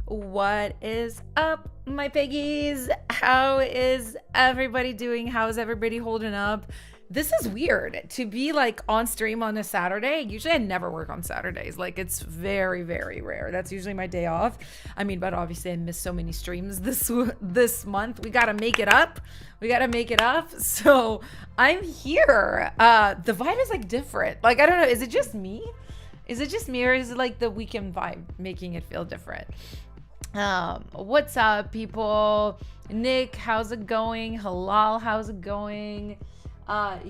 What is up, my piggies? How is everybody doing? How is everybody holding up? This is weird to be like on stream on a Saturday. Usually I never work on Saturdays. Like it's very, very rare. That's usually my day off. I mean, but obviously I missed so many streams this month. We got to make it up. So I'm here. The vibe is like different. Like, I don't know. Is it just me? Or is it like the weekend vibe making it feel different? What's up, people? Nick, how's it going? Halal, how's it going?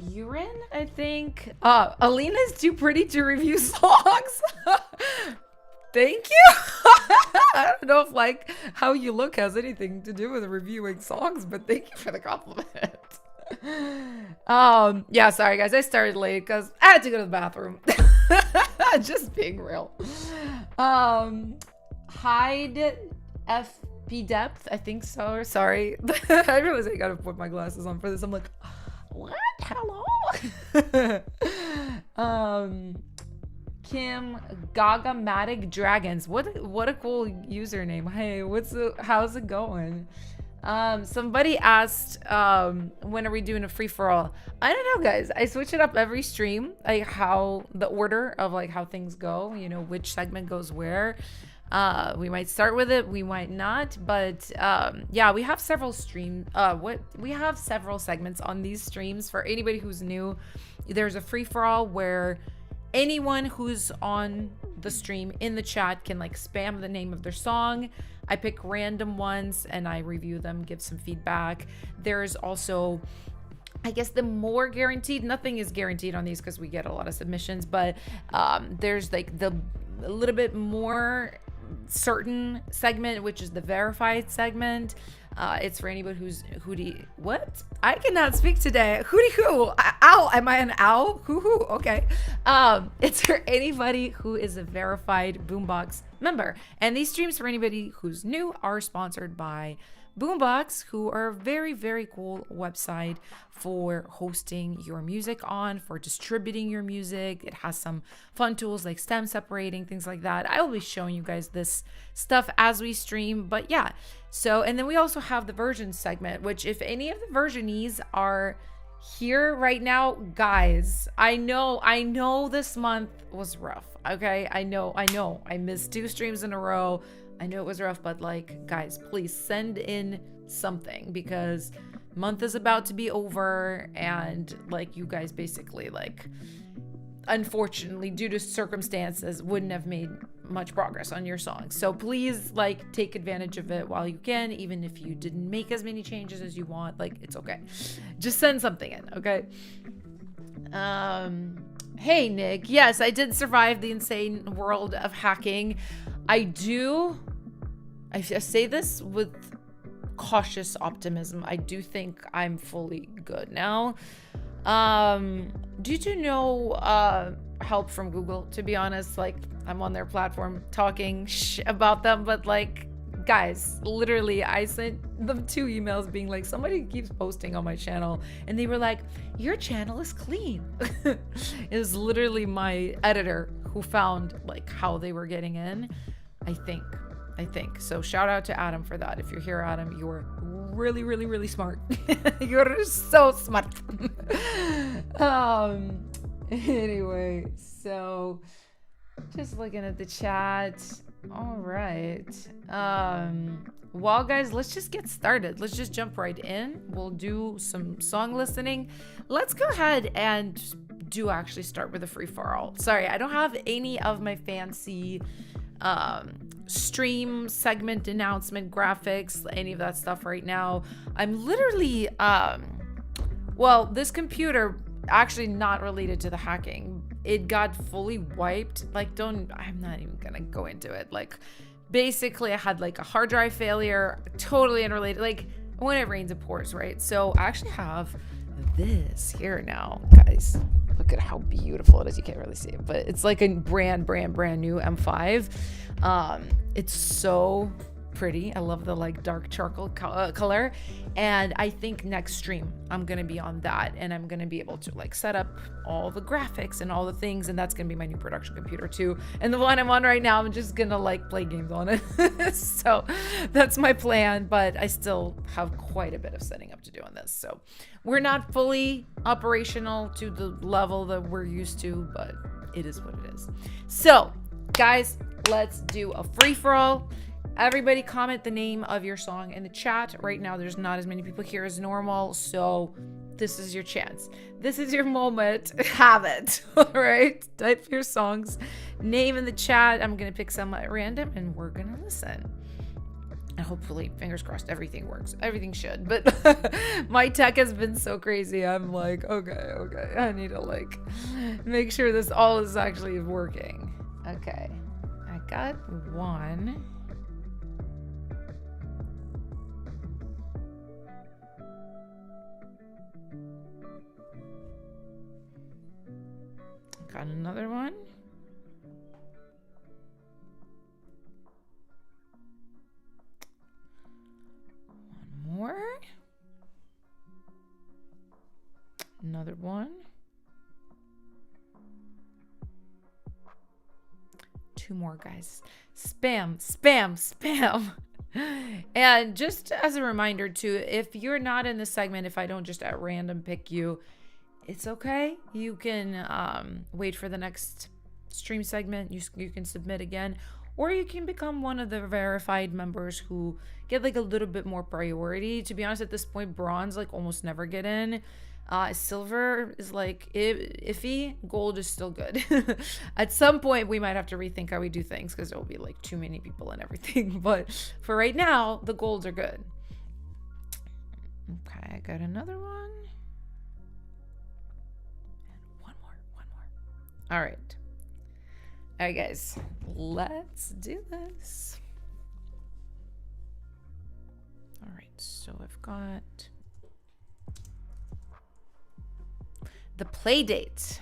Urine, I think. Alina's too pretty to review songs. Thank you. I don't know if like how you look has anything to do with reviewing songs, but thank you for the compliment. Yeah, sorry guys, I started late because I had to go to the bathroom. Just being real. Hide FP depth, I think so. Sorry. I realize I gotta put my glasses on for this. I'm like, what? Hello? Kim Gagamatic Dragons. What a cool username. Hey, how's it going? Somebody asked, when are we doing a free-for-all? I don't know, guys. I switch it up every stream, like how the order of like how things go, you know, which segment goes where. We might start with it, we might not, but yeah, we have several segments on these streams. For anybody who's new, there's a free-for-all where anyone who's on the stream in the chat can like spam the name of their song. I pick random ones and I review them, give some feedback. There's also, I guess, the more guaranteed, nothing is guaranteed on these because we get a lot of submissions, but there's like a little bit more certain segment, which is the verified segment. It's for anybody who's what? I cannot speak today. Hoo. Ow, am I an owl? Hoo. Okay. It's for anybody who is a verified Boombox member. And these streams for anybody who's new are sponsored by Boombox, who are a very, very cool website for hosting your music on, for distributing your music. It has some fun tools like stem separating, things like that. I will be showing you guys this stuff as we stream, but yeah. So, and then we also have the version segment, which if any of the versionees are here right now, guys, I know this month was rough. Okay. I know. I missed 2 streams in a row. I know it was rough, but like, guys, please send in something because month is about to be over and like you guys basically like, unfortunately, due to circumstances, wouldn't have made much progress on your song. So please like take advantage of it while you can, even if you didn't make as many changes as you want, like it's okay. Just send something in, okay? Hey Nick, yes, I did survive the insane world of hacking. I say this with cautious optimism. I do think I'm fully good now. Due to no help from Google, to be honest. Like, I'm on their platform talking about them, but like, guys, literally I sent them 2 emails being like, somebody keeps posting on my channel, and they were like, your channel is clean. It was literally my editor who found like how they were getting in. I think so. Shout out to Adam for that. If you're here, Adam, you're really, really, really smart. You're so smart. Anyway, so just looking at the chat. All right. Well, guys, let's just get started. Let's just jump right in. We'll do some song listening. Let's go ahead and do actually start with a free-for-all. Sorry, I don't have any of my fancy stream segment announcement graphics, any of that stuff right now. I'm literally well, this computer, actually not related to the hacking, it got fully wiped. Like, I'm not even gonna go into it. Like, basically I had like a hard drive failure, totally unrelated. Like, when it rains it pours, right? So I actually have this here now, guys. Look at how beautiful it is. You can't really see it, but it's like a brand new M5. It's so pretty. I love the like dark charcoal color. And I think next stream I'm gonna be on that, and I'm gonna be able to like set up all the graphics and all the things, and that's gonna be my new production computer too. And the one I'm on right now, I'm just gonna like play games on it. So that's my plan, but I still have quite a bit of setting up to do on this. So we're not fully operational to the level that we're used to, but it is what it is. So guys, let's do a free-for-all. Everybody comment the name of your song in the chat. Right now, there's not as many people here as normal, so this is your chance. This is your moment. Have it. All right? Type your song's name in the chat. I'm going to pick some at random, and we're going to listen. And hopefully, fingers crossed, everything works. Everything should. But my tech has been so crazy. I'm like, okay. I need to, like, make sure this all is actually working. Okay. I got one. Got another one. One more. Another one. Two more, guys. Spam. And just as a reminder too, if you're not in this segment, if I don't just at random pick you, it's okay. You can wait for the next stream segment. You can submit again, or you can become one of the verified members who get like a little bit more priority. To be honest, at this point, bronze like almost never get in. Silver is like iffy. Gold is still good. At some point, we might have to rethink how we do things because there will be like too many people and everything. But for right now, the golds are good. Okay, I got another one. All right, guys, let's do this. All right, so I've got The Playdate,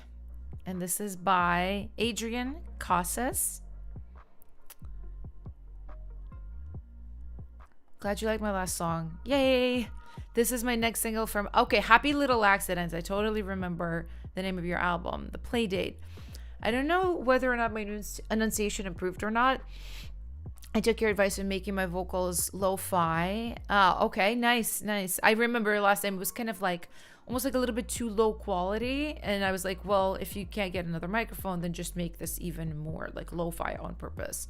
and this is by Adrian Casas. Glad you like my last song. Yay! This is my next single from, okay, Happy Little Accidents. I totally remember the name of your album, The Playdate. I don't know whether or not my enunciation improved or not. I took your advice in making my vocals lo-fi. Okay, nice. I remember last time it was kind of like, almost like a little bit too low quality. And I was like, well, if you can't get another microphone, then just make this even more like lo-fi on purpose.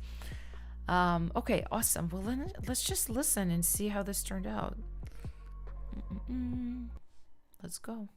Okay, awesome. Well, then let's just listen and see how this turned out. Let's go.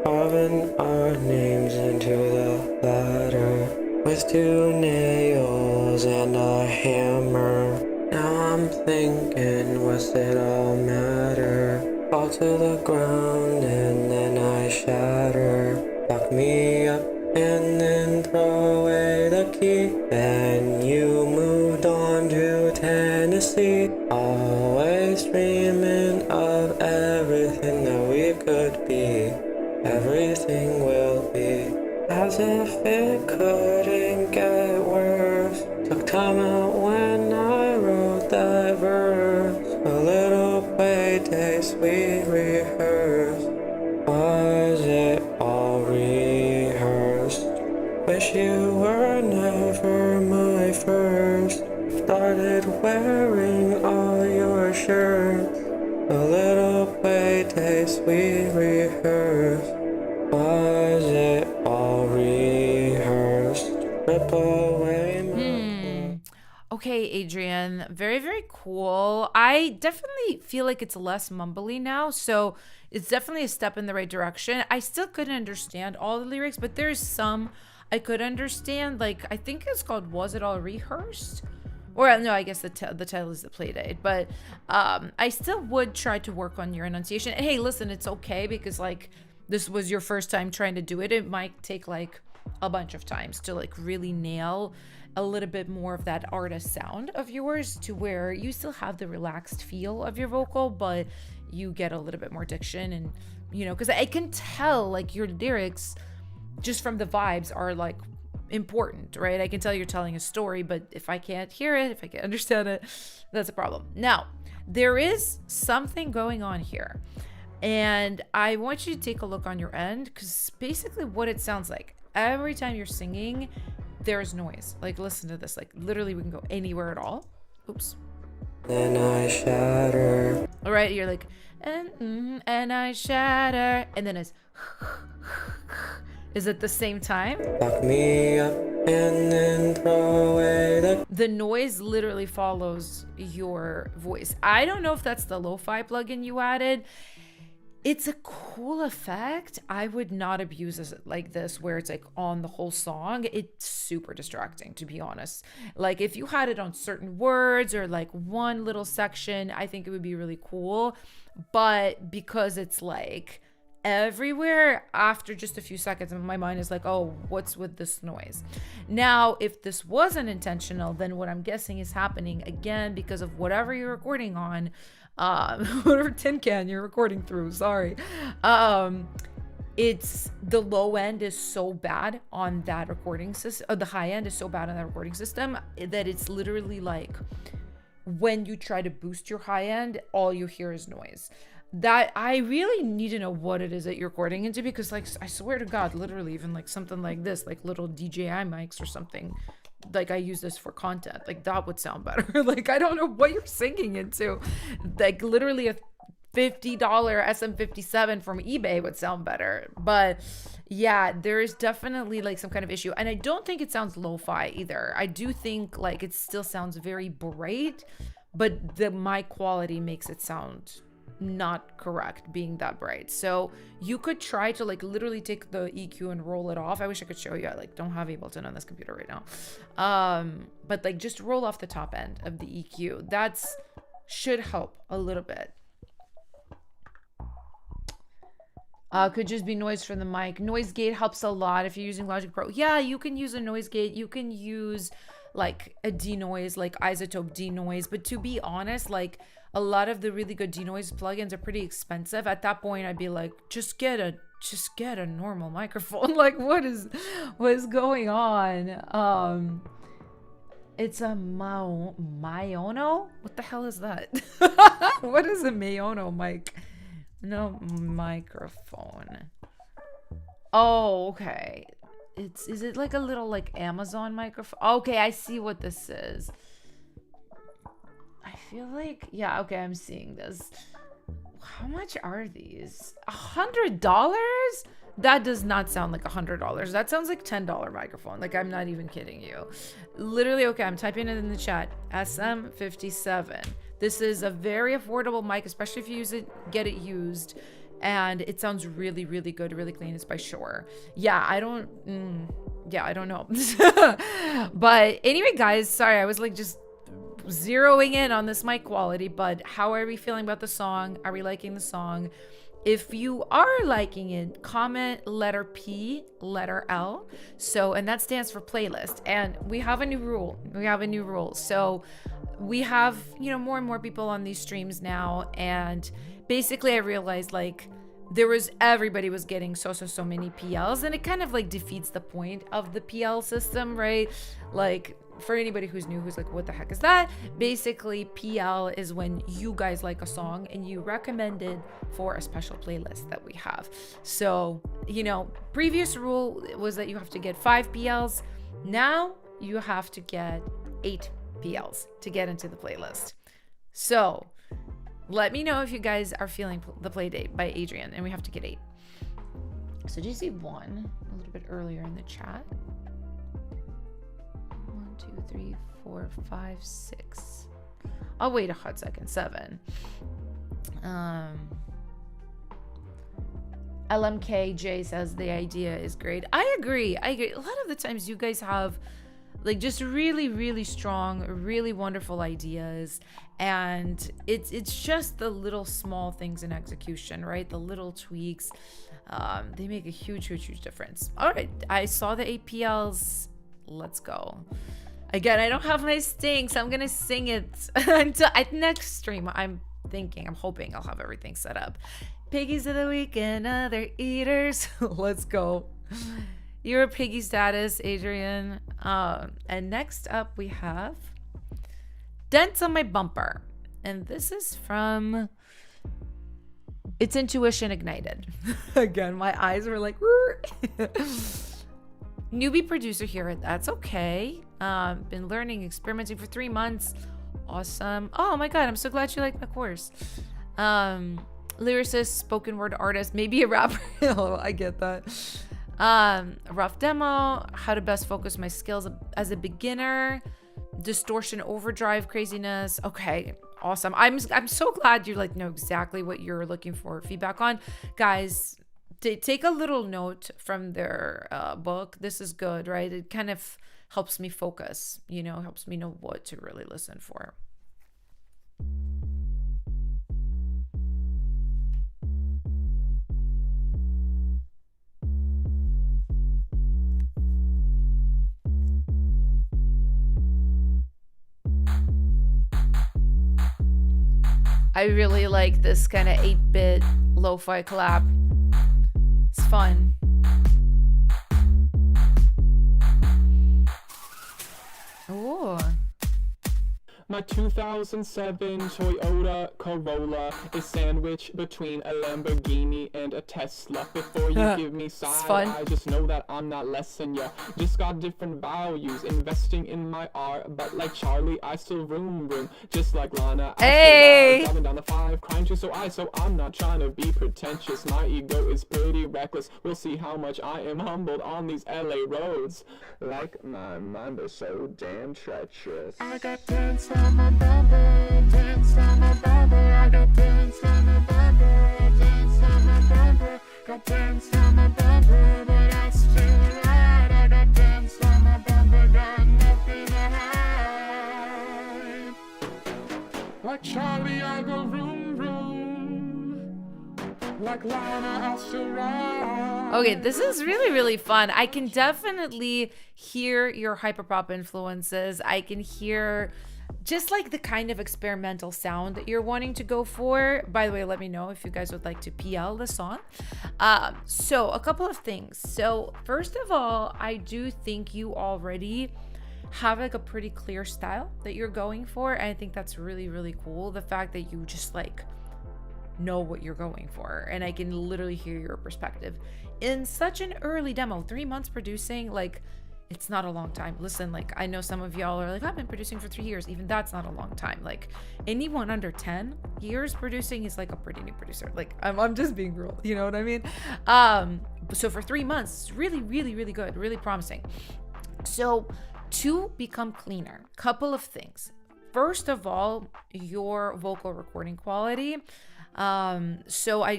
Carving our names into the ladder with 2 nails and a hammer. Now I'm thinking, what's it all matter? Fall to the ground and then I shatter. Lock me up and then throw away the key. Then you moved on to Tennessee. Always dreaming of everything that we could be. Everything will be as if it couldn't get worse. Took time out when I wrote that verse. A little playdates we rehearsed. Was it all rehearsed? Wish you were never my first. Started wearing all your shirts. A little playdates we rehearsed. Was it all rehearsed? Rip away my... Okay, Adrian, very, very cool. I definitely feel like it's less mumbly now, so it's definitely a step in the right direction. I still couldn't understand all the lyrics, but there's some I could understand. Like, I think it's called Was It All Rehearsed? Or no, I guess the title is The Playdate. But I still would try to work on your enunciation. And hey, listen, it's okay because like this was your first time trying to do it. It might take like a bunch of times to like really nail a little bit more of that artist sound of yours, to where you still have the relaxed feel of your vocal, but you get a little bit more diction. And because I can tell like your lyrics just from the vibes are like important, right? I can tell you're telling a story, but if I can't hear it, if I can't understand it, that's a problem. Now, there is something going on here, and I want you to take a look on your end, because basically what it sounds like every time you're singing, there's noise. Like, listen to this. Like, literally, we can go anywhere at all. Oops. Then I shatter. All right, you're like, and I shatter, and then it's is it the same time? Lock me up and then throw away the noise literally follows your voice. I don't know if that's the lo-fi plugin you added. It's a cool effect. I would not abuse it like this, where it's like on the whole song. It's super distracting, to be honest. Like, if you had it on certain words or like one little section, I think it would be really cool. But because it's like everywhere, after just a few seconds, my mind is like, oh, what's with this noise? Now, if this wasn't intentional, then what I'm guessing is happening again because of whatever you're recording on, whatever tin can you're recording through, sorry. It's the low end is so bad on that recording system, the high end is so bad on that recording system, that it's literally like when you try to boost your high end, all you hear is noise. That I really need to know what it is that you're recording into, because like, I swear to God, literally even like something like this, like little DJI mics or something, like I use this for content, like that would sound better. Like, I don't know what you're singing into. Like, literally a $50 SM57 from eBay would sound better. But yeah, there is definitely like some kind of issue, and I don't think it sounds lo-fi either. I do think like it still sounds very bright, but the mic quality makes it sound not correct being that bright. So you could try to like literally take the EQ and roll it off. I wish I could show you. I like don't have Ableton on this computer right now. But like just roll off the top end of the EQ. That's should help a little bit. Could just be noise from the mic. Noise gate helps a lot if you're using Logic Pro. Yeah, you can use a noise gate. You can use like a denoise, like isotope denoise. But to be honest, like a lot of the really good denoise plugins are pretty expensive. At that point, I'd be like, just get a normal microphone. Like, what is going on? It's a Mayono? What the hell is that? What is a Mayono mic? No, microphone. Oh, okay. Is it like a little like Amazon microphone? Okay, I see what this is. I feel like, yeah, okay, I'm seeing this. How much are these? $100? That does not sound like $100. That sounds like $10 microphone. Like, I'm not even kidding you. Literally, okay, I'm typing it in the chat. SM57. This is a very affordable mic, especially if you use it, get it used. And it sounds really, really good, really clean. It's by Shure. Yeah, I don't know. But anyway, guys, sorry, I was like just zeroing in on this mic quality, but how are we feeling about the song? Are we liking the song? If you are liking it, comment letter P, letter L. So, and that stands for playlist. And we have a new rule. So we have, more and more people on these streams now. And basically I realized like everybody was getting so many PLs, and it kind of like defeats the point of the PL system, right? Like, for anybody who's new, who's like, what the heck is that? Basically, PL is when you guys like a song and you recommend it for a special playlist that we have. So, previous rule was that you have to get 5 PLs. Now you have to get 8 PLs to get into the playlist. So let me know if you guys are feeling the play date by Adrian, and we have to get 8. So did you see 1 a little bit earlier in the chat? 1, 2, 3, 4, 5, 6. I'll wait a hot second. 7. LMKJ says the idea is great. I agree. A lot of the times you guys have Like just really, really strong, really wonderful ideas. And it's just the little small things in execution, right? The little tweaks. They make a huge, huge, huge difference. All right, I saw the APLs. Let's go. Again, I don't have my sting, so I'm gonna sing it until next stream. I'm hoping I'll have everything set up. Piggies of the week and other eaters. Let's go. You're a piggy status, Adrian. And next up we have Dents on My Bumper. And this is from It's Intuition Ignited. Again, my eyes were like, newbie producer here. That's okay. Been learning, experimenting for 3 months. Awesome. Oh my God, I'm so glad you like my course. Lyricist, spoken word artist, maybe a rapper. Oh, I get that. Rough demo, how to best focus my skills as a beginner, distortion overdrive craziness. Okay, awesome. I'm so glad you like know exactly what you're looking for feedback on. Guys, take a little note from their book. This is good, right? It kind of helps me focus, helps me know what to really listen for. I really like this kind of 8-bit lo-fi collab. It's fun. Ooh. My 2007 Toyota Corolla is sandwiched between a Lamborghini and a Tesla. Before you give me side, I just know that I'm not less than ya. Just got different values, investing in my art. But like Charlie, I still room. Just like Lana, I still driving down the 5, crying to so I'm not trying to be pretentious. My ego is pretty reckless. We'll see how much I am humbled on these LA roads. Like my mind is so damn treacherous. I got dance on my bumper, dance on my bumper. I got dance on my bumper, dance on my bumper. Got dance on my bumper, but that's too loud. I got dance on my bumper, got nothing to hide. Like Charlie, I go room. Like Lana, I'll still ride. Okay, this is really, really fun. I can definitely hear your hyperpop influences. I can hear just like the kind of experimental sound that you're wanting to go for. By the way, let me know if you guys would like to PL the song. So a couple of things. So first of all, I do think you already have like a pretty clear style that you're going for. And I think that's really, really cool. The fact that you just like know what you're going for, and I can literally hear your perspective in such an early demo. 3 months producing, like, it's not a long time. Listen, like, I know some of y'all are like, I've been producing for 3 years. Even that's not a long time. Like, anyone under 10 years producing is like a pretty new producer. Like, I'm just being real, you know what I mean? So for 3 months, it's really, really, really good, really promising. So to become cleaner, couple of things. First of all, your vocal recording quality. So I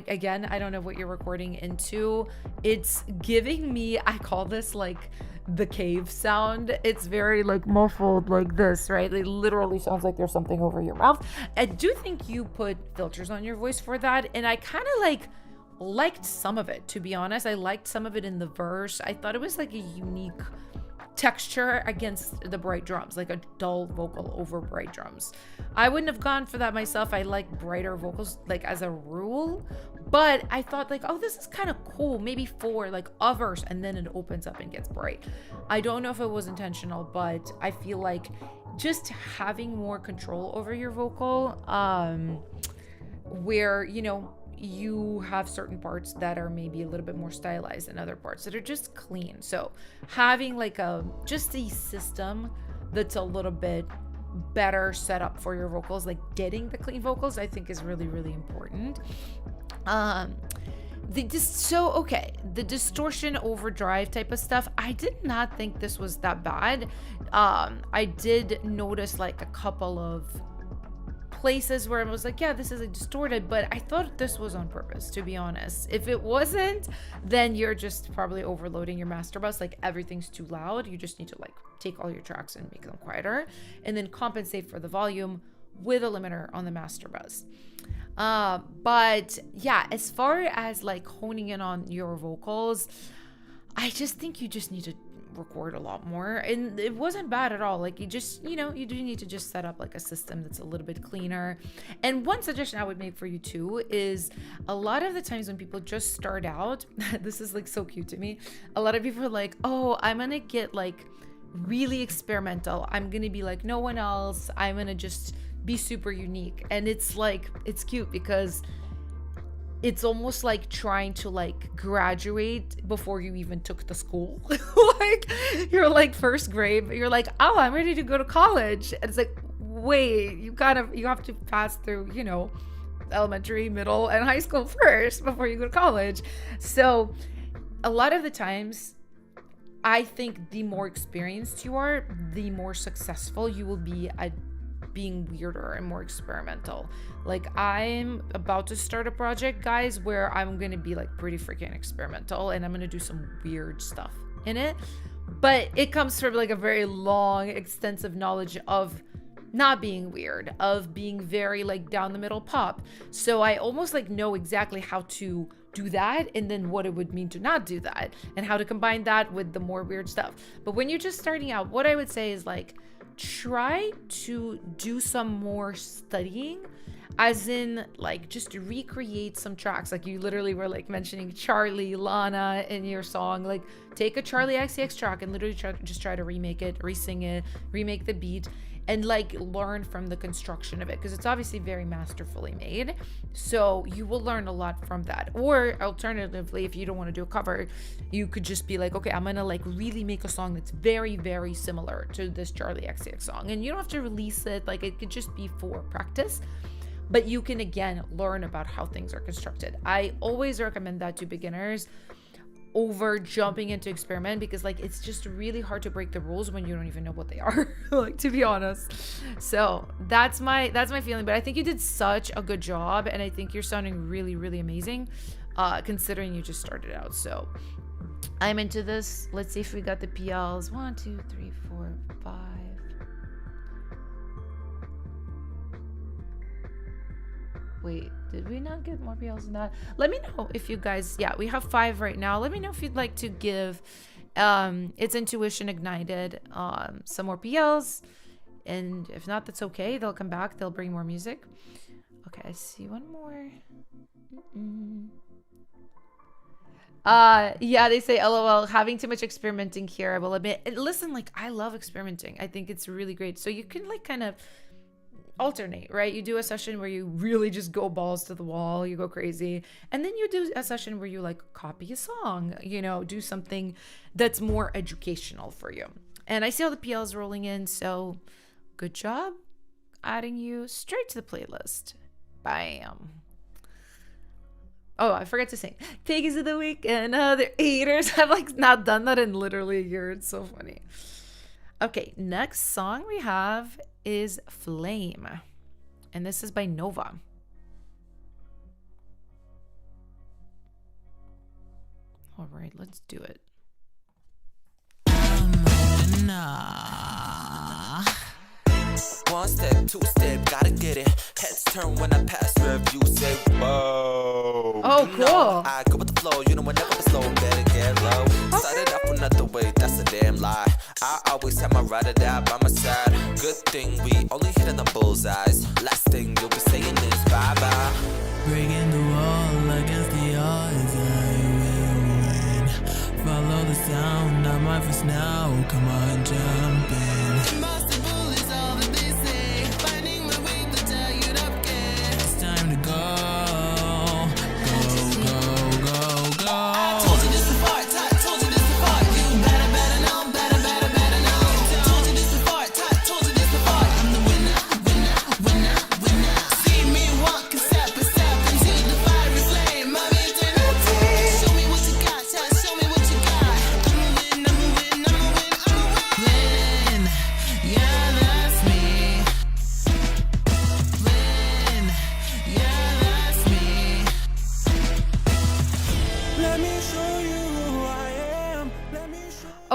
don't know what you're recording into. It's giving me, I call this like the cave sound. It's very like muffled like this, right? It literally sounds like there's something over your mouth. I do think you put filters on your voice for that. And I kind of liked some of it, to be honest. I liked some of it in the verse. I thought it was like a unique texture against the bright drums, like a dull vocal over bright drums. I wouldn't have gone for that myself. I like brighter vocals like as a rule, but I thought like, oh, this is kind of cool, maybe for like a verse, and then it opens up and gets bright. I don't know if it was intentional, but I feel like just having more control over your vocal, where you have certain parts that are maybe a little bit more stylized and other parts that are just clean. So having like just a system that's a little bit better set up for your vocals, like getting the clean vocals, I think is really, really important. The distortion overdrive type of stuff, I did not think this was that bad. I did notice like a couple of places where I was like, yeah, this is like distorted, but I thought this was on purpose, to be honest. If it wasn't, then you're just probably overloading your master bus. Like everything's too loud. You just need to like take all your tracks and make them quieter, and then compensate for the volume with a limiter on the master bus. But yeah, as far as like honing in on your vocals, I just think you just need to record a lot more, and it wasn't bad at all. Like you just, you know, you do need to just set up like a system that's a little bit cleaner. And one suggestion I would make for you too is a lot of the times when people just start out, this is like so cute to me, a lot of people are like, oh, I'm gonna get like really experimental, I'm gonna be like no one else, I'm gonna just be super unique. And it's like, it's cute because it's almost like trying to like graduate before you even took the school. Like you're like first grade, but you're like, oh, I'm ready to go to college. And it's like, wait, you have to pass through, you know, elementary, middle, and high school first before you go to college. So a lot of the times, I think the more experienced you are, the more successful you will be at being weirder and more experimental. Like I'm about to start a project, guys, where I'm gonna be like pretty freaking experimental, and I'm gonna do some weird stuff in it. But it comes from like a very long, extensive knowledge of not being weird, of being very like down the middle pop. So I almost like know exactly how to do that, and then what it would mean to not do that, and how to combine that with the more weird stuff. But when you're just starting out, what I would say is like, try to do some more studying, as in like just recreate some tracks. Like you literally were like mentioning Charlie, Lana in your song. Like take a Charlie XCX track and literally try to remake it, re-sing it, remake the beat, and like learn from the construction of it, because it's obviously very masterfully made. So you will learn a lot from that. Or alternatively, if you don't want to do a cover, you could just be like, okay, I'm gonna like really make a song that's very, very similar to this Charlie XCX song, and you don't have to release it. Like it could just be for practice, but you can again learn about how things are constructed. I always recommend that to beginners over jumping into experiment, because like it's just really hard to break the rules when you don't even know what they are. Like, to be honest. So that's my feeling. But I think you did such a good job, and I think you're sounding really, really amazing, considering you just started out. So I'm into this. Let's see if we got the PLs. 1, 2, 3, 4, 5. Wait, did we not get more PLs than that? Let me know if you guys, yeah, we have 5 right now. Let me know if you'd like to give It's Intuition Ignited some more PLs. And if not, that's okay. They'll come back. They'll bring more music. Okay, I see one more. Yeah, they say, LOL, having too much experimenting here, I will admit. And listen, like, I love experimenting. I think it's really great. So you can, like, kind of alternate, right? You do a session where you really just go balls to the wall, you go crazy, and then you do a session where you like copy a song, you know, do something that's more educational for you. And I see all the PLs rolling in, so good job adding you straight to the playlist. Bam. Oh, I forgot to sing Piggies of the Week and Other Eaters. I've like not done that in literally a year. It's so funny. Okay, next song we have is Flame, and this is by Nova. All right, let's do it. One step, two step, gotta get it. Heads turn when I pass review, say whoa. Oh, you cool. Know I go with the flow, you know I never slow, better get low. Okay. Started off another way, that's a damn lie. I always have my ride or die by my side. Good thing we only hitting the bullseyes. Last thing you'll be saying is bye-bye. Breaking the wall against the odds, I will win. Follow the sound, I'm my first now. Come on, jump in. Impossible is all that they say. Finding my way, but tired of game. It's time to go. Go, go, go, go. I told you this before, told you this before. You better know, better know. Told you this before, told you this before. I'm the winner, winner, winner, winner. See me walk a step into the fiery flame of eternity. Show me what you got, show me what you got. I'm a win, I'm a win, I'm a win, I'm a win.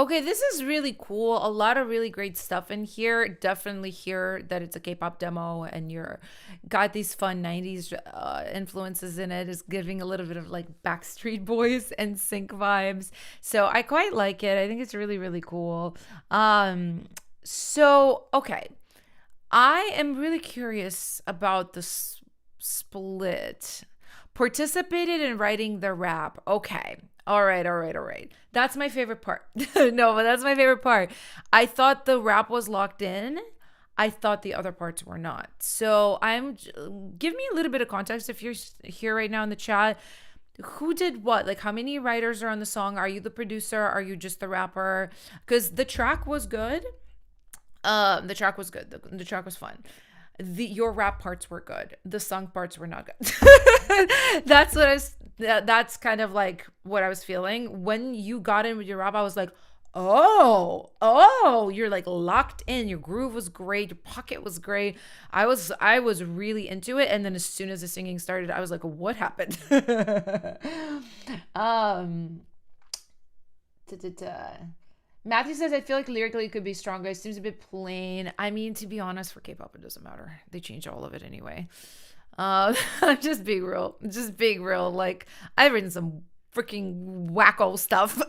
Okay, this is really cool. A lot of really great stuff in here. Definitely hear that it's a K-pop demo and you're got these fun 90s influences in it. It's giving a little bit of like Backstreet Boys and Sync vibes. So I quite like it. I think it's really, really cool. So, okay. I am really curious about this split. Participated in writing the rap. Okay. All right. That's my favorite part. No, but that's my favorite part. I thought the rap was locked in. I thought the other parts were not. So give me a little bit of context if you're here right now in the chat. Who did what? Like, how many writers are on the song? Are you the producer? Are you just the rapper? Because the track was good. The track was good. The track was fun. Your rap parts were good. The song parts were not good. That's kind of like what I was feeling when you got in with your rap. I was like, oh, you're like locked in. Your groove was great. Your pocket was great. I was really into it. And then as soon as the singing started, I was like, what happened? Matthew says, I feel like lyrically it could be stronger. It seems a bit plain. I mean, to be honest, for K-pop, it doesn't matter. They change all of it anyway. Just being real. Like, I've written some freaking wacko stuff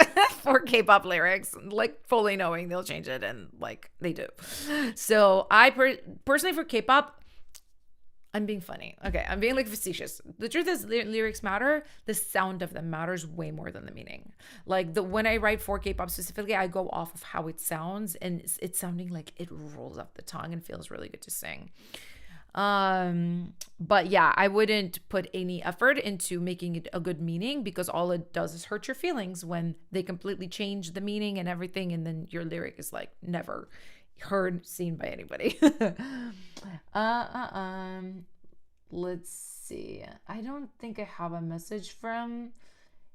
for K-pop lyrics, like fully knowing they'll change it, and like they do. So I personally for K-pop, I'm being funny. Okay, I'm being like facetious. The truth is, lyrics matter. The sound of them matters way more than the meaning. Like when I write for K-pop specifically, I go off of how it sounds, and it's sounding like it rolls off the tongue and feels really good to sing. But yeah, I wouldn't put any effort into making it a good meaning, because all it does is hurt your feelings when they completely change the meaning and everything, and then your lyric is like never heard, seen by anybody. Let's see. I don't think I have a message from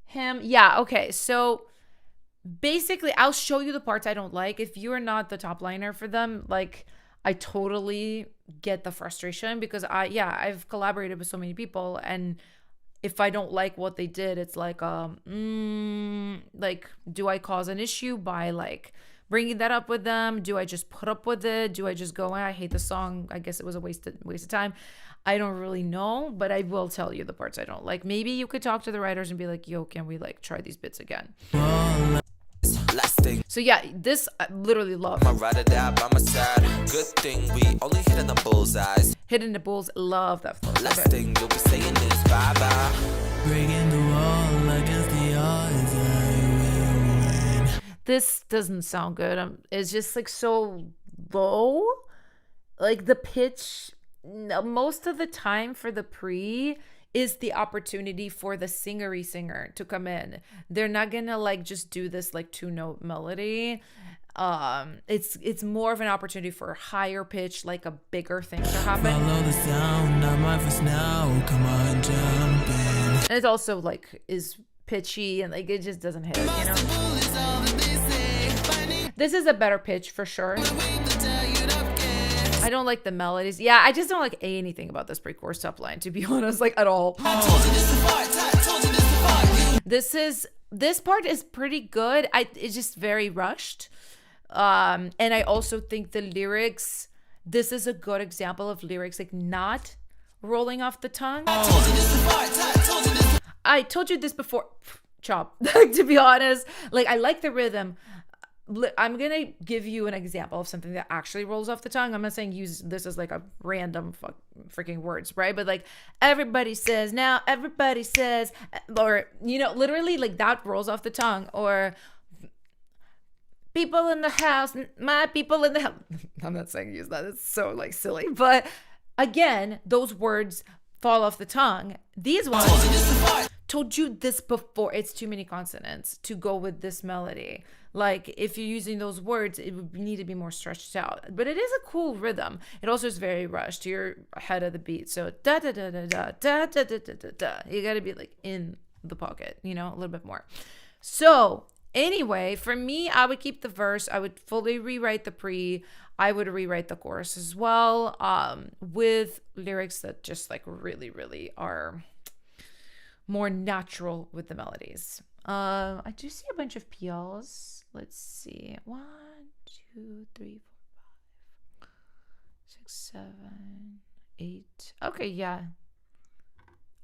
him. Yeah, okay. So basically, I'll show you the parts I don't like. If you're not the top liner for them, like, I totally get the frustration, because I've collaborated with so many people, and if I don't like what they did, it's like, like, do I cause an issue by like bringing that up with them? Do I just put up with it? Do I just go, I hate the song, I guess it was a waste of time? I don't really know, but I will tell you the parts I don't like. Maybe you could talk to the writers and be like, yo, can we like try these bits again? So yeah, this I literally love. My ride or die by my side. Good thing we only hitting the bullseyes. Hitting the bulls, love that flow. Last thing you'll be saying is bye bye. Breaking the wall against the odds, I will win. This doesn't sound good. It's just like so low. Like the pitch, most of the time for the pre is the opportunity for the singer to come in. They're not gonna like just do this like 2-note melody. It's more of an opportunity for higher pitch, like a bigger thing to happen. Follow the sound, I'm my first now. Come on, jump in. And it also like is pitchy and like it just doesn't hit, you know? This is a better pitch for sure. I don't like the melodies. Yeah, I just don't like anything about this pre-chorus top line, to be honest, like at all. This part is pretty good. It's just very rushed. And I also think the lyrics, this is a good example of lyrics like not rolling off the tongue. I told you this before. Chop. To be honest, like I like the rhythm. I'm going to give you an example of something that actually rolls off the tongue. I'm not saying use this as like a random freaking words, right? But like everybody says, now everybody says, or, you know, literally like that rolls off the tongue. Or people in the house, my people in the house. I'm not saying use that. It's so like silly. But again, those words fall off the tongue. These ones, told you this before. It's too many consonants to go with this melody. Like if you're using those words, it would need to be more stretched out. But it is a cool rhythm. It also is very rushed. You're ahead of the beat. So da da da da da da da da da da. You got to be like in the pocket, you know, a little bit more. So anyway, for me, I would keep the verse. I would fully rewrite the pre. I would rewrite the chorus as well, with lyrics that just like really, really are more natural with the melodies. I do see a bunch of PLs. Let's see. 1, 2, 3, 4, 5, 6, 7, 8. Okay, yeah.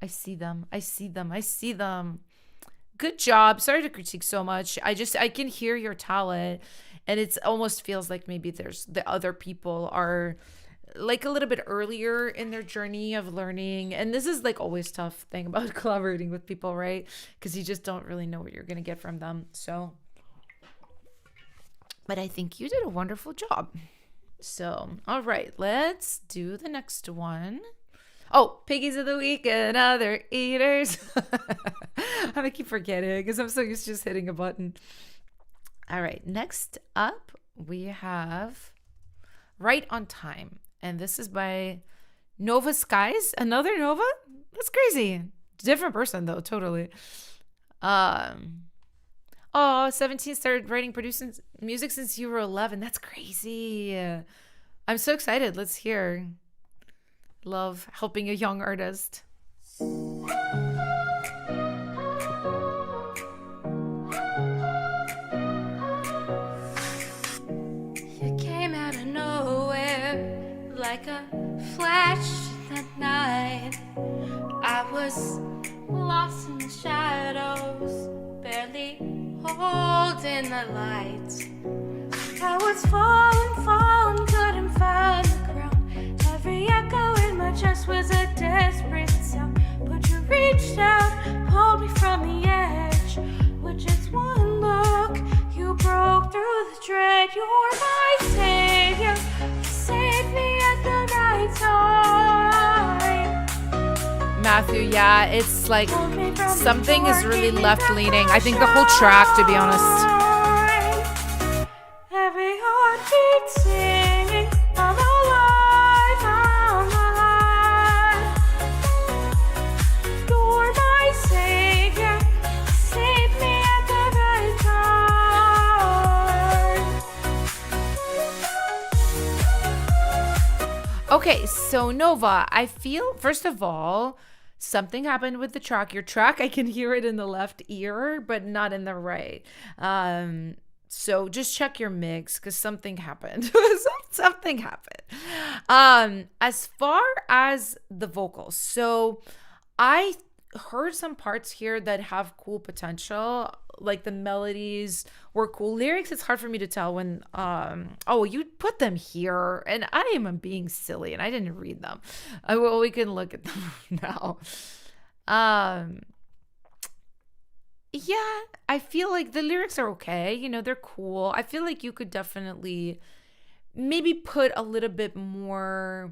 I see them. I see them. I see them. Good job. Sorry to critique so much. I can hear your talent, and it's almost feels like maybe there's the other people are like a little bit earlier in their journey of learning. And this is like always tough thing about collaborating with people, right? Because you just don't really know what you're going to get from them. So, but I think you did a wonderful job. So, all right, let's do the next one. Oh, Piggies of the Week and Other Eaters. I keep forgetting because I'm so used to just hitting a button. All right, next up we have Right on Time. And this is by Nova Skies. Another Nova? That's crazy. Different person though, totally. 17 started writing, producing music since you were 11. That's crazy. I'm so excited. Let's hear. Love helping a young artist. You came out of nowhere like a flash that night. I was lost in the shadows, barely holding the light. I was falling, couldn't find the ground. Every echo in my chest was a desperate sound. But you reached out, pulled me from the edge. With just one look, you broke through the dread. You're my savior, you saved me at the right time. Matthew, yeah, it's like something is really left-leaning. I think the whole track, to be honest. Every heartbeat singing, I'm alive, I'm alive. You're my savior, save me at the right time. Okay, so Nova, I feel, first of all, something happened with the track. Your track, I can hear it in the left ear, but not in the right. So just check your mix because something happened. Something happened. As far as the vocals, so I heard some parts here that have cool potential. Like the melodies were cool. Lyrics, it's hard for me to tell when you put them here and I am being silly and I didn't read them. Well, we can look at them now. Yeah, I feel like the lyrics are okay. You know, they're cool. I feel like you could definitely maybe put a little bit more,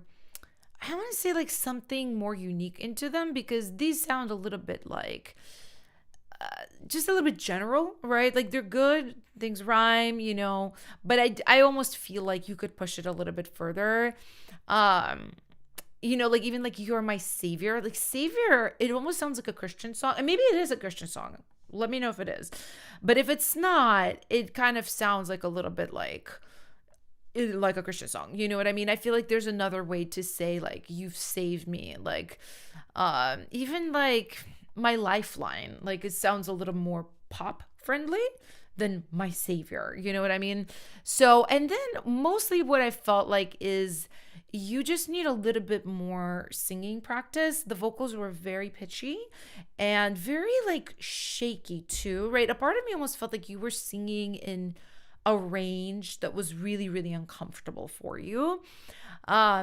I want to say like something more unique into them because these sound a little bit like just a little bit general, right? Like they're good, things rhyme, you know, but I almost feel like you could push it a little bit further. You know, like even like You're My Savior, like Savior, it almost sounds like a Christian song. And maybe it is a Christian song. Let me know if it is. But if it's not, it kind of sounds like a little bit like a Christian song. You know what I mean? I feel like there's another way to say like, you've saved me. Like, even like My Lifeline, like it sounds a little more pop friendly than My Savior. You know what I mean? So, and then mostly what I felt like is you just need a little bit more singing practice. The vocals were very pitchy and very like shaky too, right? A part of me almost felt like you were singing in a range that was really, really uncomfortable for you,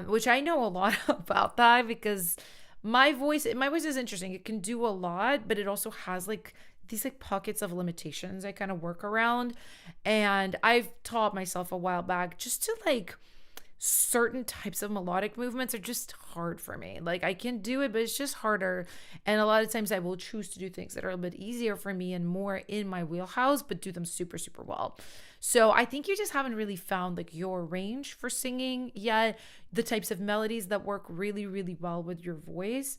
which I know a lot about that because my voice is interesting. It can do a lot, but it also has like these like pockets of limitations I kind of work around. And I've taught myself a while back just to like, certain types of melodic movements are just hard for me. Like I can do it, but it's just harder. And a lot of times I will choose to do things that are a bit easier for me and more in my wheelhouse, but do them super, super well. So I think you just haven't really found like your range for singing yet, the types of melodies that work really, really well with your voice.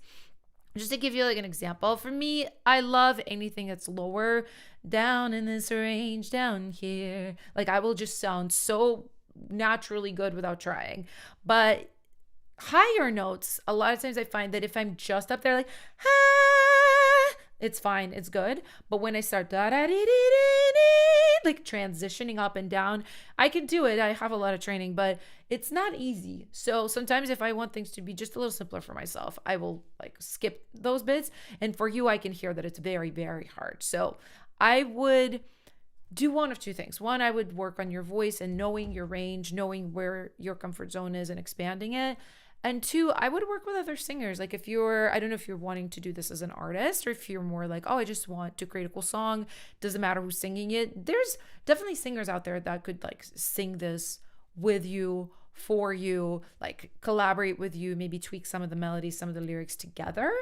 Just to give you like an example, for me, I love anything that's lower down in this range down here. Like I will just sound so naturally good without trying. But higher notes, a lot of times I find that if I'm just up there like It's fine. It's good. But when I start like transitioning up and down, I can do it. I have a lot of training, but it's not easy. So sometimes if I want things to be just a little simpler for myself, I will like skip those bits. And for you, I can hear that it's very, very hard. So I would do one of two things. One, I would work on your voice and knowing your range, knowing where your comfort zone is and expanding it. And two, I would work with other singers. Like if you're, I don't know if you're wanting to do this as an artist or if you're more like, oh, I just want to create a cool song. Doesn't matter who's singing it. There's definitely singers out there that could like sing this with you, for you, like collaborate with you, maybe tweak some of the melodies, some of the lyrics together.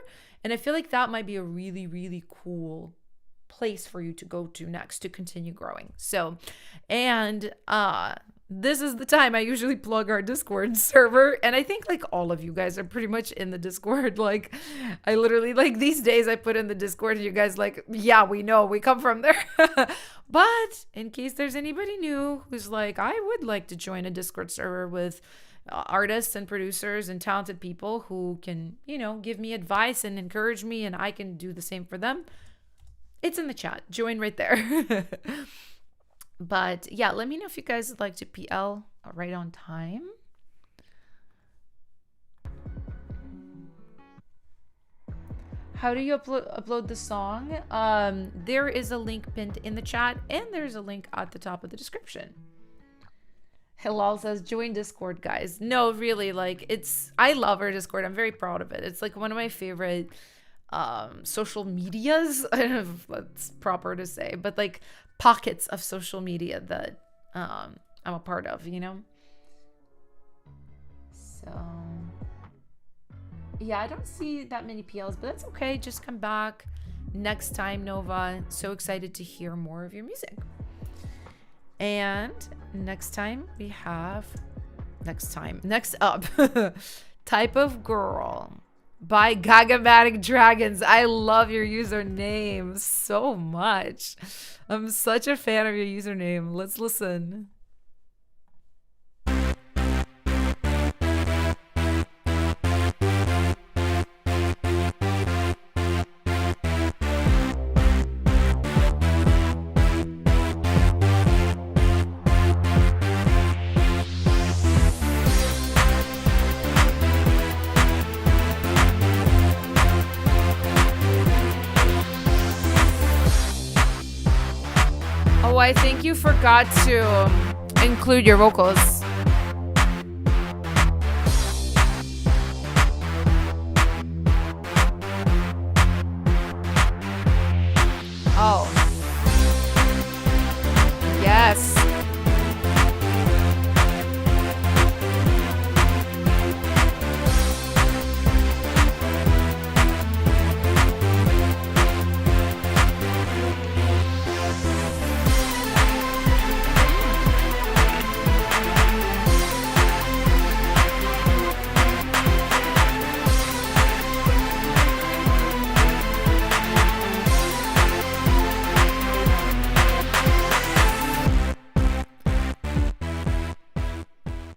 And I feel like that might be a really, really cool place for you to go to next to continue growing. So, and this is the time I usually plug our Discord server. And I think like all of you guys are pretty much in the Discord. Like I literally like these days I put in the Discord and you guys like, yeah, we know we come from there. But in case there's anybody new who's like, I would like to join a Discord server with artists and producers and talented people who can, you know, give me advice and encourage me and I can do the same for them. It's in the chat. Join right there. But yeah, let me know if you guys would like to PL right on time. How do you upload the song? There is a link pinned in the chat and there's a link at the top of the description. Hilal says, join Discord, guys. No, really, like I love our Discord. I'm very proud of it. It's like one of my favorite social medias. I don't know if that's proper to say, but like pockets of social media that I'm a part of, you know? So yeah, I don't see that many PLs, but that's okay. Just come back next time, Nova. So excited to hear more of your music. And next up, Type of Girl by Gagamatic Dragons. I love your username so much. I'm such a fan of your username. Let's listen. Oh, I think you forgot to include your vocals. Oh. Yes.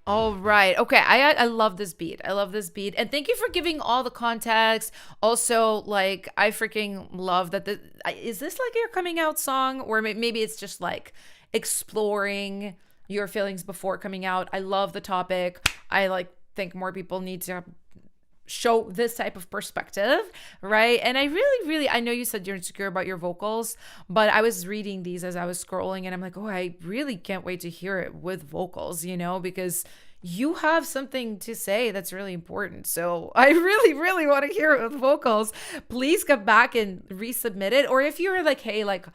All right. Okay. I love this beat. I love this beat. And thank you for giving all the context. Also, like, I freaking love that. Is this like your coming out song? Or maybe it's just like exploring your feelings before coming out. I love the topic. I think more people need to show this type of perspective, right? And I really, I know you said you're insecure about your vocals, but I was reading these as I was scrolling and I'm like, oh, I really can't wait to hear it with vocals, you know, because you have something to say that's really important. So I really want to hear it with vocals. Please come back and resubmit it. Or if you're like, hey, like,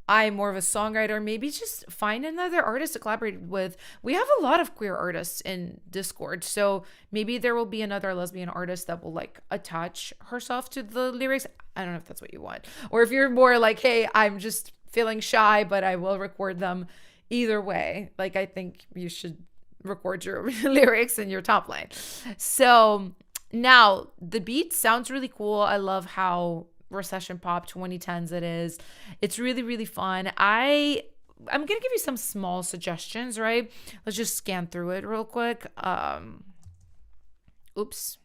I'm more of a songwriter, maybe just find another artist to collaborate with. We have a lot of queer artists in Discord, so maybe there will be another lesbian artist that will like attach herself to the lyrics. I don't know if that's what you want. Or if you're more like, hey, I'm just feeling shy, but I will record them. Either way, like, I think you should record your lyrics in your top line. So now the beat sounds really cool. I love how recession pop 2010s it is. It's really fun. I'm gonna give you some small suggestions, right? Let's just scan through it real quick. Oops.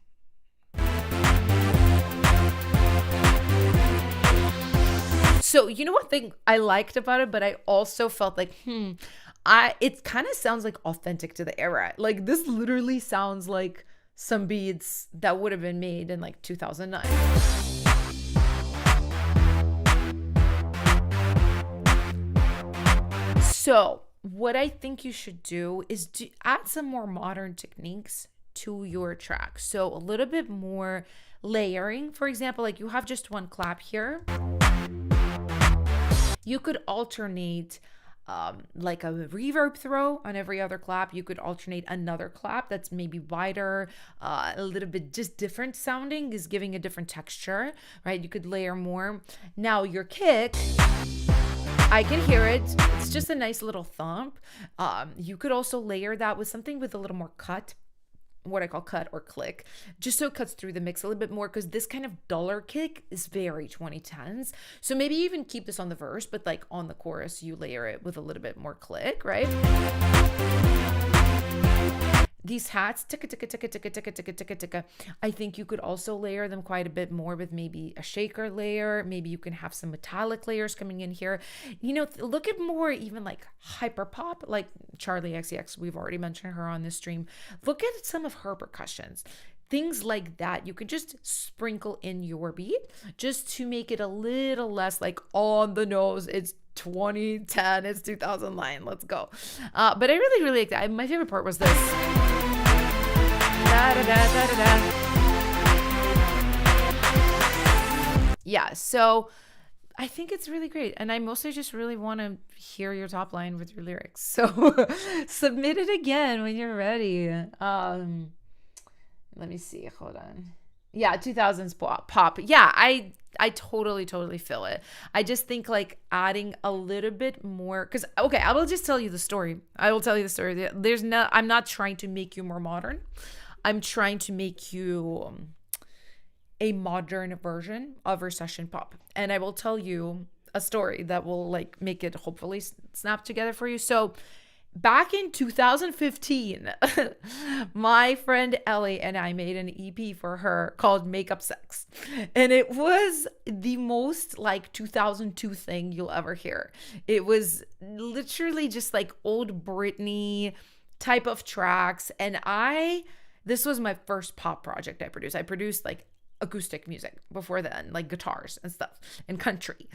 So you know what thing I liked about it, but I also felt like, it kind of sounds like authentic to the era. Like this literally sounds like some beats that would have been made in like 2009. So what I think you should do is add some more modern techniques to your track. So a little bit more layering. For example, like you have just one clap here. You could alternate like a reverb throw on every other clap. You could alternate another clap that's maybe wider, a little bit just different sounding, is giving a different texture, right? You could layer more. Now your kick, I can hear it. It's just a nice little thump. You could also layer that with something with a little more cut, what I call cut or click, just so it cuts through the mix a little bit more, because this kind of duller kick is very 2010s. So maybe even keep this on the verse, but like on the chorus, you layer it with a little bit more click, right? These hats, ticka, ticka, ticka, ticka, ticka, ticka, ticka, ticka. I think you could also layer them quite a bit more with maybe a shaker layer. Maybe you can have some metallic layers coming in here. You know, look at more even like hyper pop, like Charlie XCX. We've already mentioned her on this stream. Look at some of her percussions. Things like that you could just sprinkle in your beat just to make it a little less like on the nose. It's 2010, it's 2009, let's go. But I really, really like that. My favorite part was this. Da, da, da, da, da, da. Yeah, so I think it's really great. And I mostly just really want to hear your top line with your lyrics. So submit it again when you're ready. Let me see. Hold on. Yeah, 2000s pop. Yeah, I totally feel it. I just think like adding a little bit more, because okay, I will just tell you the story. I'm not trying to make you more modern. I'm trying to make you a modern version of recession pop. And I will tell you a story that will like make it hopefully snap together for you. So back in 2015, my friend Ellie and I made an EP for her called Makeup Sex. And it was the most like 2002 thing you'll ever hear. It was literally just like old Britney type of tracks. And this was my first pop project I produced. I produced like acoustic music before then, like guitars and stuff and country.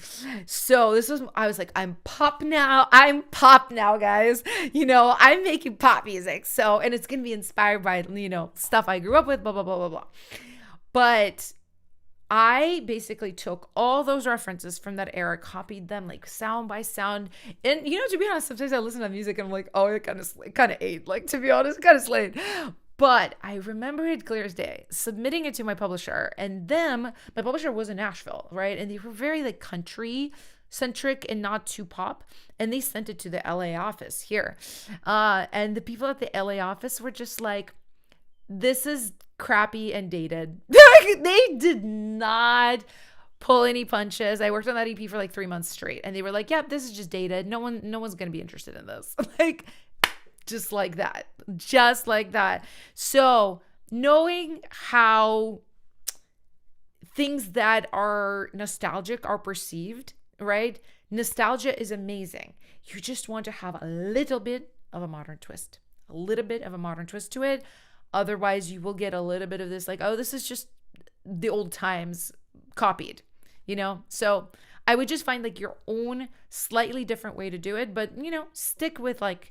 So I was like, I'm pop now, guys. You know, I'm making pop music. So, and it's going to be inspired by, you know, stuff I grew up with, blah, blah, blah, blah, blah. But I basically took all those references from that era, copied them like sound by sound. And, you know, to be honest, sometimes I listen to music and I'm like, oh, it kind of ate. Like, to be honest, kind of slayed. But I remember it clear as day, submitting it to my publisher, and my publisher was in Nashville, right? And they were very like country centric and not too pop. And they sent it to the LA office here. And the people at the LA office were just like, this is crappy and dated. They did not pull any punches. I worked on that EP for like 3 months straight. And they were like, yep, this is just dated. No one's going to be interested in this. Like, just like that. So knowing how things that are nostalgic are perceived, right? Nostalgia is amazing. You just want to have a little bit of a modern twist to it. Otherwise, you will get a little bit of this like, oh, this is just the old times copied, you know? So I would just find like your own slightly different way to do it, but, you know, stick with like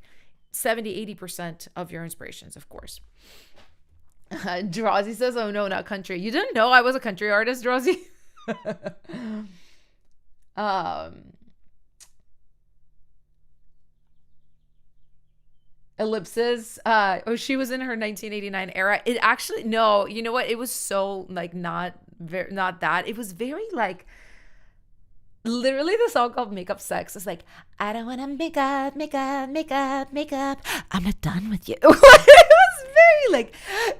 70-80% of your inspirations, of course. Drazi says, oh no, not country. You didn't know I was a country artist, Drazi? Ellipses. She was in her 1989 era. It actually, no, you know what? It was so like not that. It was very like, literally the song called Makeup Sex is like, I don't want to make up. I'm not done with you. It was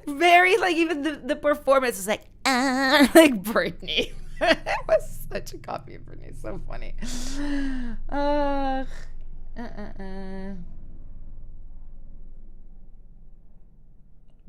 very like even the performance is like Britney. It was such a copy of Britney. So funny.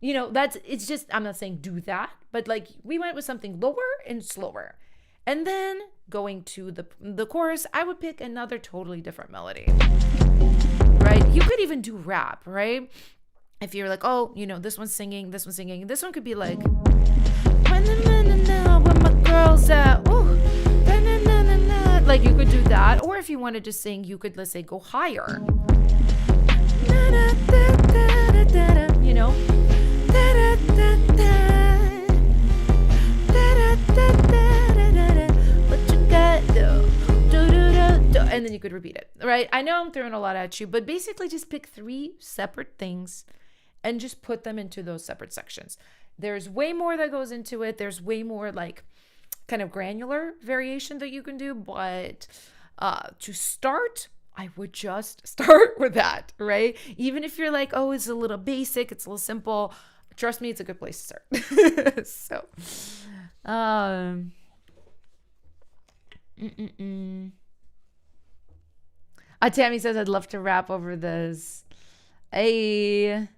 You know, it's just, I'm not saying do that, but like we went with something lower and slower. And then going to the chorus, I would pick another totally different melody, right? You could even do rap, right? If you're like, oh, you know, this one's singing, this one could be like, when my girl's at, ooh, like you could do that. Or if you wanted to sing, you could, let's say, go higher, you know, what you got, and then you could repeat it, right? I know I'm throwing a lot at you, but basically just pick 3 separate things and just put them into those separate sections. There's way more that goes into it. There's way more like kind of granular variation that you can do, but to start, I would just start with that, right? Even if you're like, oh, it's a little basic, it's a little simple, trust me, it's a good place to start. So, Tammy says, I'd love to rap over this. Hey.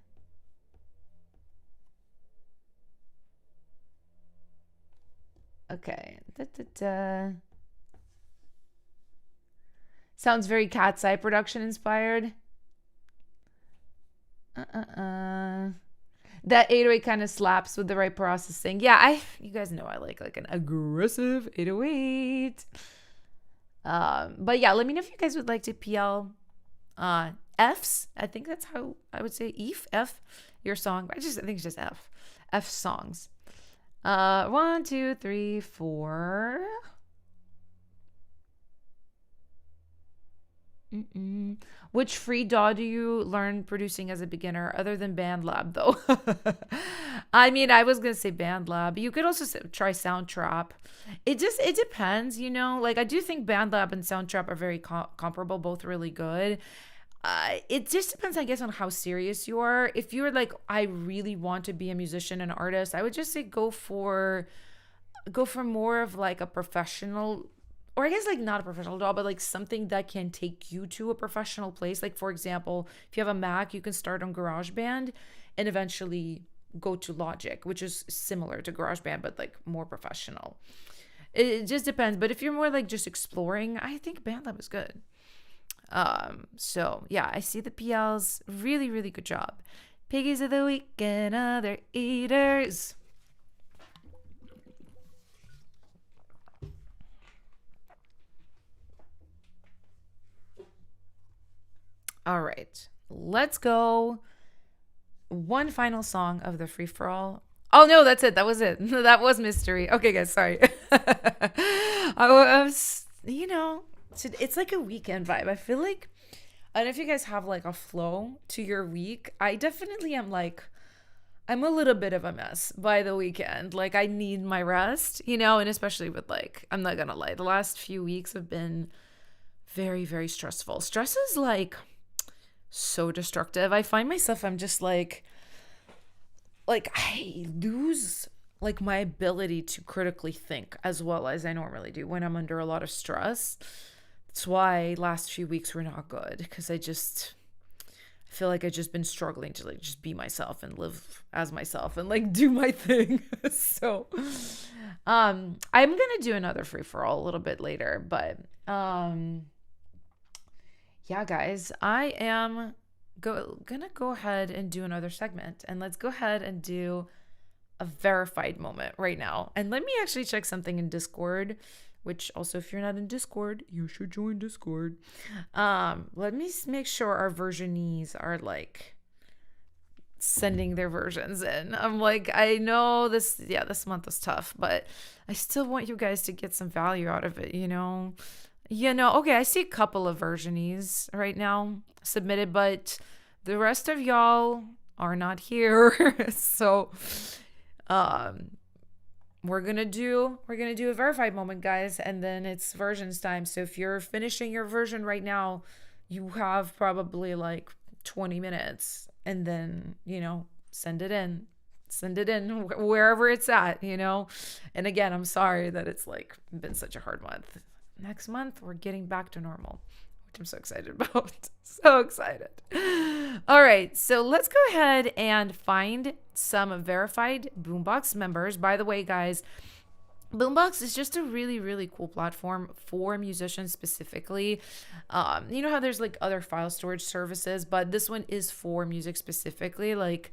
Okay. Sounds very Cat's Eye production inspired. That 808 kind of slaps with the right processing. Yeah, you guys know I like an aggressive 808. But yeah, let me know if you guys would like to PL F's. I think that's how I would say F your song. I think it's just F songs. 1, 2, 3, 4. Which free DAW do you learn producing as a beginner other than BandLab though? I mean, I was gonna say BandLab. You could also try Soundtrap. It depends, you know. Like I do think BandLab and Soundtrap are very comparable, both really good. It just depends, I guess, on how serious you are. If you're like, I really want to be a musician and artist, I would just say go for more of like a professional, or I guess like not a professional DAW, but like something that can take you to a professional place. Like for example, if you have a Mac, you can start on GarageBand and eventually go to Logic, which is similar to GarageBand, but like more professional. It just depends. But if you're more like just exploring, I think BandLab is good. So yeah, I see the PLs. Really, really good job. Piggies of the week and other eaters. All right, let's go. One final song of the free for all. Oh no, that's it. That was it. That was mystery. Okay, guys, sorry. I was, you know, it's like a weekend vibe. I feel like, I don't know if you guys have like a flow to your week. I definitely am like, I'm a little bit of a mess by the weekend. Like I need my rest, you know, and especially with like, I'm not gonna lie, the last few weeks have been very, very stressful. Stress is like so destructive. I find myself, I'm just like I lose like my ability to critically think as well as I normally do when I'm under a lot of stress. That's why last few weeks were not good, because I feel like I've just been struggling to like just be myself and live as myself and like do my thing. So I'm gonna do another free for all a little bit later, but yeah, guys, I am gonna go ahead and do another segment, and let's go ahead and do a verified moment right now. And let me actually check something in Discord, which also, if you're not in Discord, you should join Discord. Let me make sure our versionees are like sending their versions in. I'm like, I know this month was tough, but I still want you guys to get some value out of it, you know? Okay, I see a couple of versionees right now submitted, but the rest of y'all are not here. So we're gonna do a verified moment, guys, and then it's versions time. So if you're finishing your version right now, you have probably like 20 minutes, and then, you know, send it in wherever it's at, you know. And again, I'm sorry that it's like been such a hard month. Next month we're getting back to normal, which I'm so excited about. So excited. All right, so let's go ahead and find some verified Boombox members. By the way, guys, Boombox is just a really, really cool platform for musicians specifically. You know how there's like other file storage services, but this one is for music specifically. Like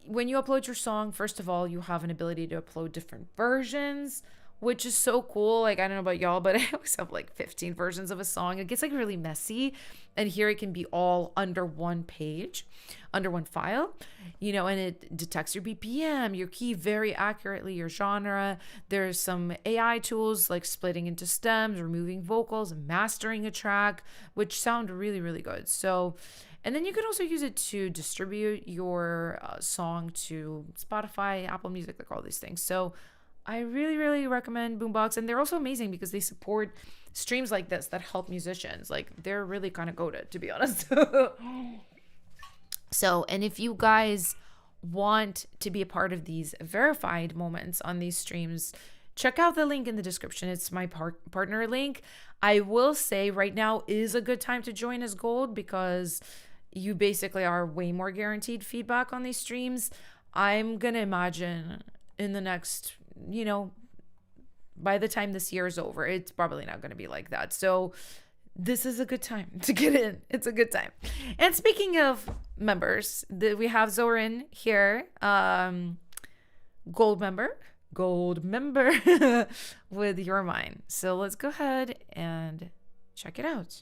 when you upload your song, first of all, you have an ability to upload different versions, which is so cool. Like, I don't know about y'all, but I always have like 15 versions of a song. It gets like really messy. And here it can be all under one page, under one file, you know, and it detects your BPM, your key very accurately, your genre. There's some AI tools like splitting into stems, removing vocals, and mastering a track, which sound really, really good. So, and then you can also use it to distribute your song to Spotify, Apple Music, like all these things. So I really, really recommend Boombox. And they're also amazing because they support streams like this that help musicians. Like, they're really kind of goated, to be honest. So, and if you guys want to be a part of these verified moments on these streams, check out the link in the description. It's my partner link. I will say right now is a good time to join as gold because you basically are way more guaranteed feedback on these streams. I'm going to imagine in the next, you know, by the time this year is over, it's probably not going to be like that. So this is a good time to get in. It's a good time. And speaking of members, we have Zoran here, gold member with Your Mind. So let's go ahead and check it out.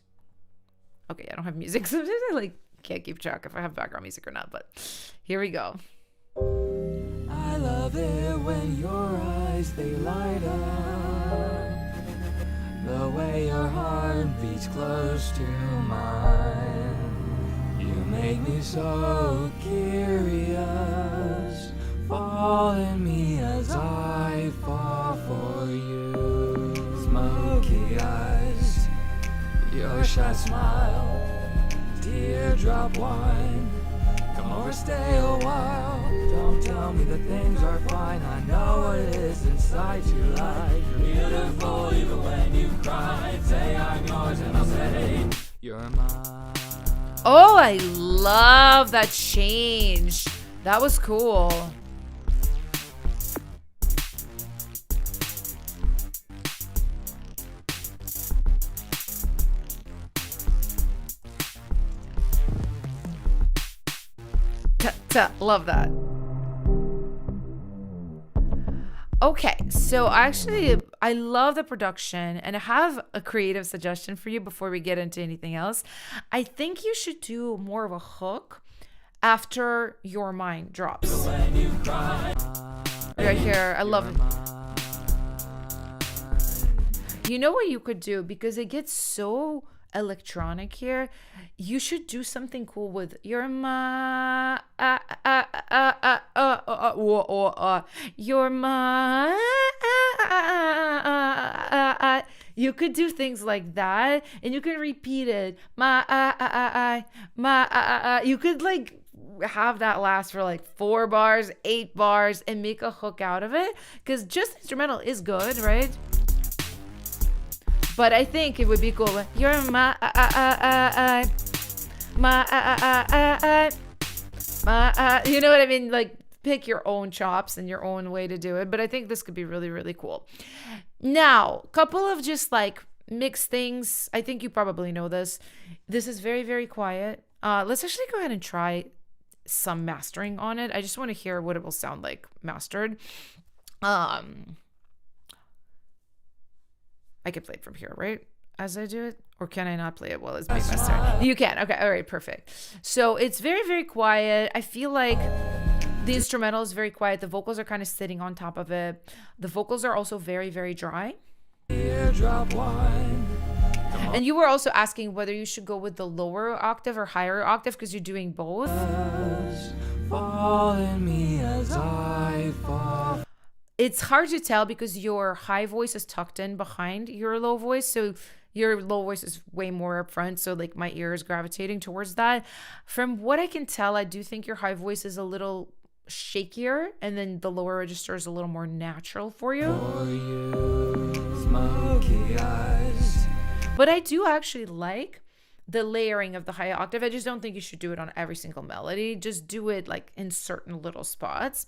Okay, I don't have music, so I like can't keep track if I have background music or not, but here we go. I love it when your eyes, they light up. The way your heart beats close to mine. You make me so curious. Fall in me as I fall for you. Smoky eyes, your shy smile, teardrop wine. Come over, stay a while. Don't tell me that things are fine. I know what it is inside you like. You're beautiful even when you cry. Say I'm yours and I'll say you're mine. Oh, I love that change. That was cool. Love that. Okay, so actually, I love the production, and I have a creative suggestion for you before we get into anything else. I think you should do more of a hook after Your Mind drops. Right here, I love it. You know what you could do, because it gets so electronic here, you should do something cool with your your you could do things like that, and you can repeat it. You could like have that last for like 4 bars, 8 bars, and make a hook out of it, because just instrumental is good, right? But I think it would be cool. You're you know what I mean? Like, pick your own chops and your own way to do it. But I think this could be really, really cool. Now, couple of just like mixed things. I think you probably know this. This is very, very quiet. Let's actually go ahead and try some mastering on it. I just want to hear what it will sound like mastered. I can play it from here, right? As I do it? Or can I not play it while it's being mastered? You can. Okay. All right. Perfect. So it's very, very quiet. I feel like the instrumental is very quiet. The vocals are kind of sitting on top of it. The vocals are also very, very dry. And you were also asking whether you should go with the lower octave or higher octave because you're doing both. Fall in me as I fall. It's hard to tell because your high voice is tucked in behind your low voice. So your low voice is way more up front. So like my ear is gravitating towards that. From what I can tell, I do think your high voice is a little shakier. And then the lower register is a little more natural for you. For you, smoky eyes, But I do actually like the layering of the high octave. I just don't think you should do it on every single melody. Just do it like in certain little spots.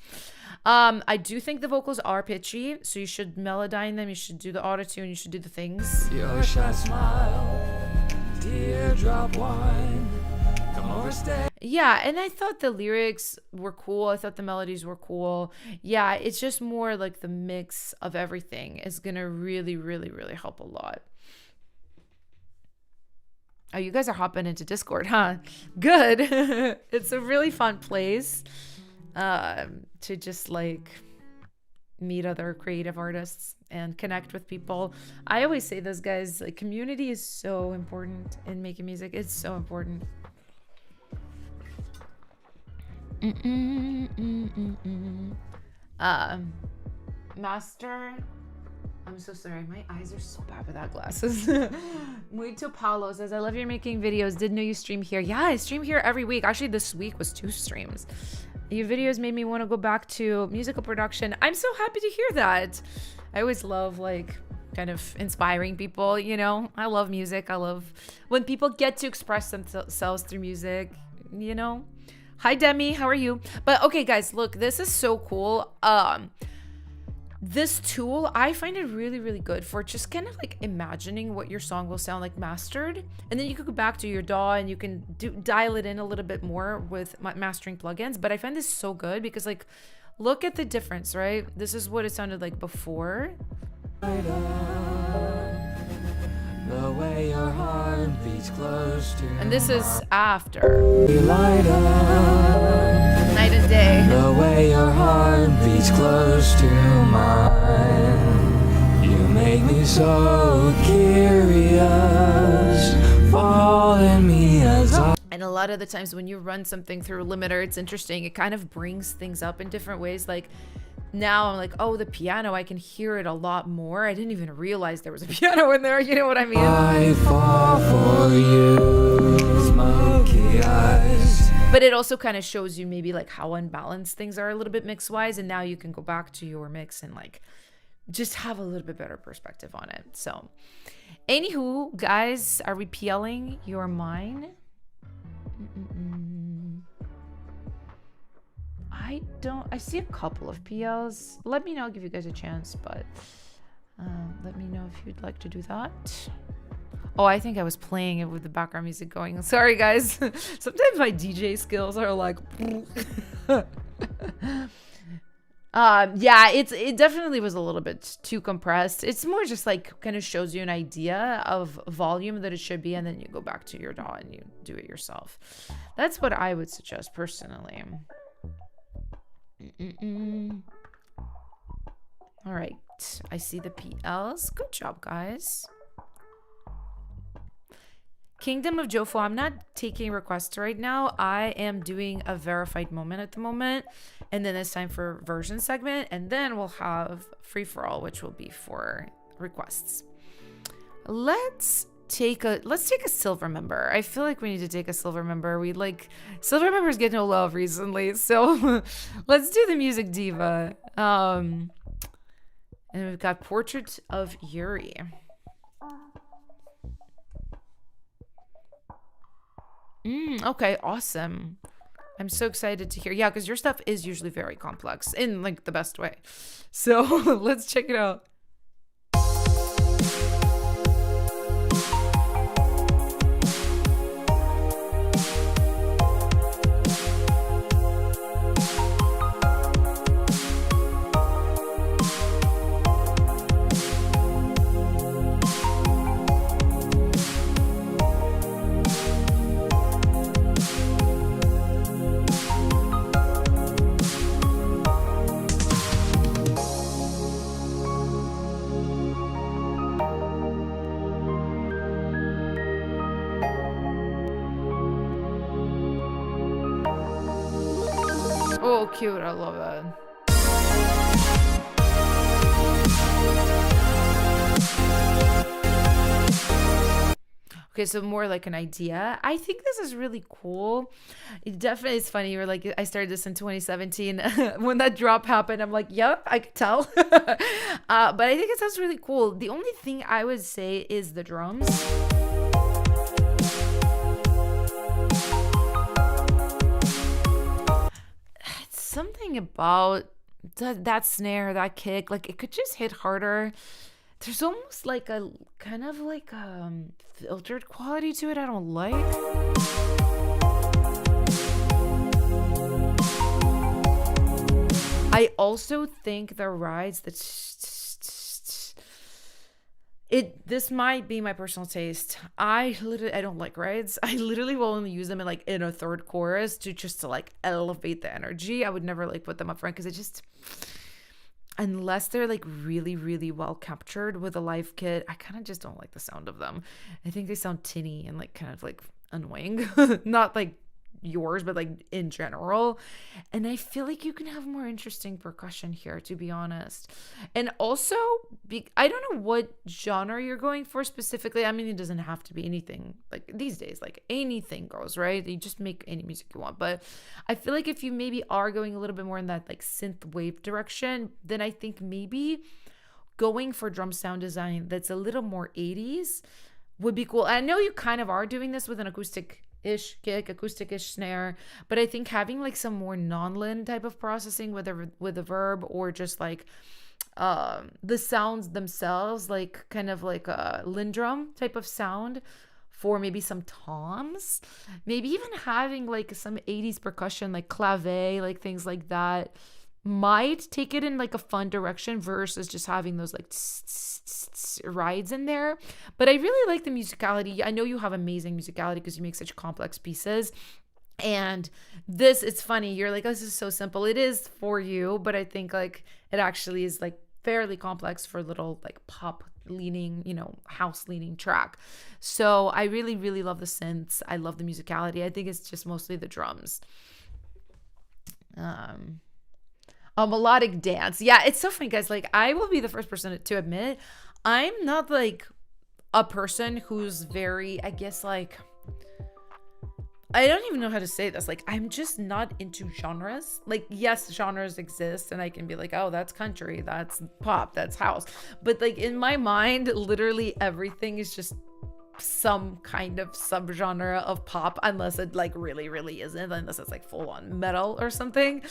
I do think the vocals are pitchy, so you should melodyne them. You should do the auto-tune. You should do the things. Your shy smile, teardrop wine. Come over, stay. Yeah, and I thought the lyrics were cool. I thought the melodies were cool. Yeah, it's just more like the mix of everything is gonna really, really, really help a lot. Oh, you guys are hopping into Discord, huh? Good. It's a really fun place to just like meet other creative artists and connect with people. I always say this, guys, like community is so important in making music. It's so important. Master, I'm so sorry. My eyes are so bad without glasses. Muito Paulo says, I love your making videos. Didn't know you stream here. Yeah, I stream here every week. Actually, this week was 2 streams. Your videos made me want to go back to musical production. I'm so happy to hear that. I always love like kind of inspiring people, you know. I love music. I love when people get to express themselves through music, you know. Hi, Demi. How are you? But okay, guys, look, this is so cool. This tool, I find it really, really good for just kind of like imagining what your song will sound like mastered. And then you could go back to your DAW and you can dial it in a little bit more with mastering plugins. But I find this so good because like, look at the difference, right? This is what it sounded like before. The way your heart beats close to And this is after. light up. Night and day. The way your heart beats close to mine. You make me so curious. Fall in me as I. And a lot of the times when you run something through a limiter, it's interesting. It kind of brings things up in different ways. Like now I'm like, oh, the piano, I can hear it a lot more. I didn't even realize there was a piano in there. You know what I mean? I fall for you, smoky eyes. But it also kind of shows you maybe like how unbalanced things are a little bit mix wise. And now you can go back to your mix and like just have a little bit better perspective on it. So anywho, guys, are we PLing your mind? I see a couple of PLs. Let me know, I'll give you guys a chance, but let me know if you'd like to do that. Oh, I think I was playing it with the background music going. Sorry, guys. Sometimes my DJ skills are like... yeah, it definitely was a little bit too compressed. It's more just like kind of shows you an idea of volume that it should be, and then you go back to your DAW and you do it yourself. That's what I would suggest personally. All right, I see the PLs. Good job, guys. Kingdom of Jofo, I'm not taking requests right now. I am doing a verified moment at the moment, and then it's time for version segment, and then we'll have free for all, which will be for requests. Let's take a silver member. I feel like we need to take a silver member. Silver members get no love recently, so let's do the music diva. And we've got Portrait of Yuri. Okay, awesome. I'm so excited to hear. Yeah, because your stuff is usually very complex in like the best way. So let's check it out. Oh, cute. I love that. Okay, so more like an idea. I think this is really cool. It definitely is funny. You're like, I started this in 2017. When that drop happened, I'm like, yep, I could tell. But I think it sounds really cool. The only thing I would say is the drums. It's something about that snare, that kick, like it could just hit harder. There's almost like a kind of like filtered quality to it I don't like. I also think the rides that this might be my personal taste. I don't like rides. I literally will only use them in a third chorus to like elevate the energy. I would never like put them up front because it just, unless they're like really, really well captured with a live kit, I kind of just don't like the sound of them. I think they sound tinny and like kind of like annoying. Not like yours, but like in general. And I feel like you can have more interesting percussion here, to be honest. And also, I don't know what genre you're going for specifically. I mean, it doesn't have to be anything. Like these days, like anything goes, right? You just make any music you want. But I feel like if you maybe are going a little bit more in that like synth wave direction, then I think maybe going for drum sound design that's a little more 80s would be cool. I know you kind of are doing this with an acoustic-ish kick, acoustic-ish snare, but I think having like some more non-lin type of processing with a verb, or just like the sounds themselves, like kind of like a lindrum type of sound for maybe some toms, maybe even having like some 80s percussion like clave, like things like that, might take it in like a fun direction versus just having those like rides in there. But I really like the musicality. I know you have amazing musicality because you make such complex pieces. And this, it's funny. You're like, oh, this is so simple. It is for you, but I think like it actually is like fairly complex for little like pop leaning, house leaning track. So I really, really love the synths. I love the musicality. I think it's just mostly the drums. A melodic dance. Yeah, it's so funny, guys. Like, I will be the first person to admit, I'm not like a person who's very, I guess, like, I don't even know how to say this. Like, I'm just not into genres. Like, yes, genres exist, and I can be like, oh, that's country, that's pop, that's house. But like in my mind, literally everything is just some kind of subgenre of pop, unless it like really, really isn't, unless it's like full on metal or something.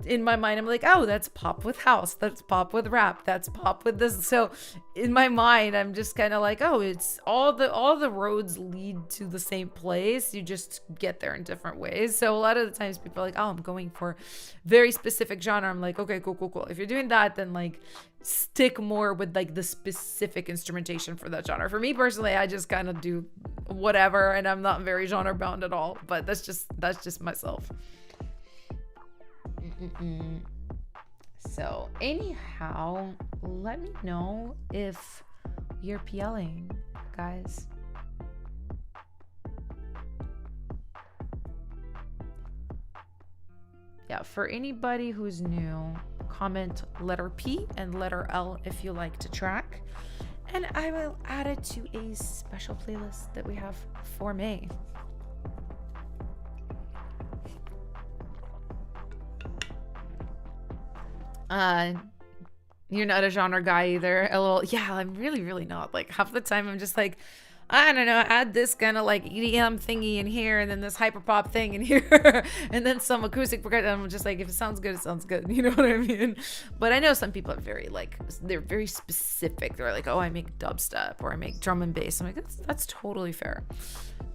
In my mind, I'm like, oh, that's pop with house, that's pop with rap, that's pop with this. So in my mind, I'm just kind of like, oh, it's all the roads lead to the same place, you just get there in different ways. So a lot of the times people are like, oh, I'm going for very specific genre. I'm like, okay, cool. If you're doing that, then like stick more with like the specific instrumentation for that genre. For me personally, I just kind of do whatever, and I'm not very genre bound at all, but that's just myself. So anyhow, let me know if you're PLing, guys. Yeah, for anybody who's new, comment letter P and letter L if you like to track, and I will add it to a special playlist that we have for May. You're not a genre guy either. LOL. Yeah, I'm really, really not. Like half the time I'm just like, I don't know, add this kind of like EDM thingy in here, and then this hyperpop thing in here, and then some acoustic percussion. I'm just like, if it sounds good, it sounds good. You know what I mean? But I know some people are very like, they're very specific. They're like, oh, I make dubstep or I make drum and bass. I'm like, that's totally fair.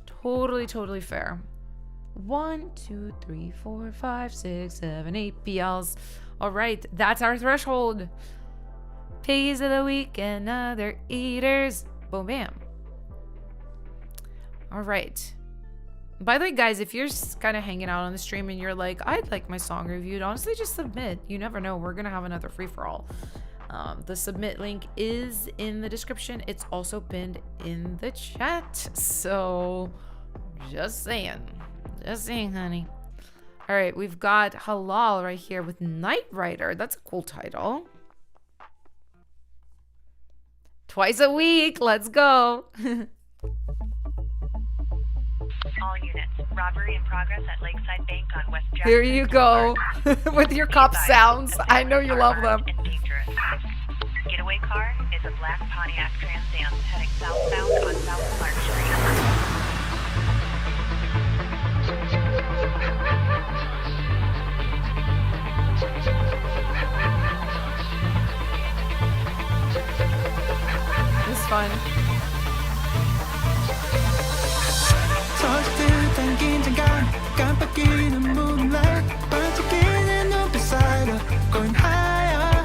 Totally fair. 1, 2, 3, 4, 5, 6, 7, 8 PLs. All right, that's our threshold. Pays of the week and other eaters. Boom, bam. All right. By the way, guys, if you're kind of hanging out on the stream and you're like, I'd like my song reviewed, honestly, just submit. You never know. We're going to have another free-for-all. The submit link is in the description. It's also pinned in the chat. So just saying. Just saying, honey. All right. We've got Halal right here with Night Rider. That's a cool title. Twice a week. Let's go. Robbery in progress at Lakeside Bank on West Jackson. Here you go. With your cop sounds. I know you love them. And dangerous. Getaway car is a black Pontiac Trans Am heading southbound on South Clark Street. It's fun. 서식들 당긴 잠깐 깜빡이는 moonlight 반짝이는 눈빛 사이로 going higher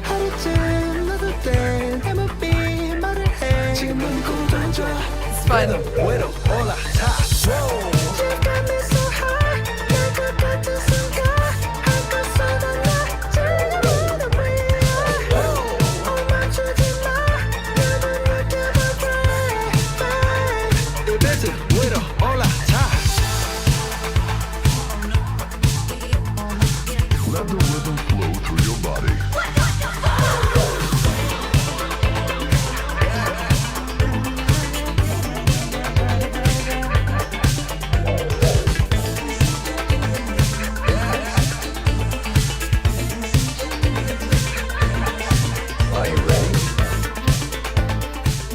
하루쯤 너도 내 맘이 말을 해 지금 눈이 고단져 It's fun. 위로 올라타 You got me so high 내가 같은 순간 한껏 쏟아나 지나가는 위에 멈추지 마 나도 느껴봐 babe 이벤트 위로 올라타 Let the rhythm flow through your body. Are you ready?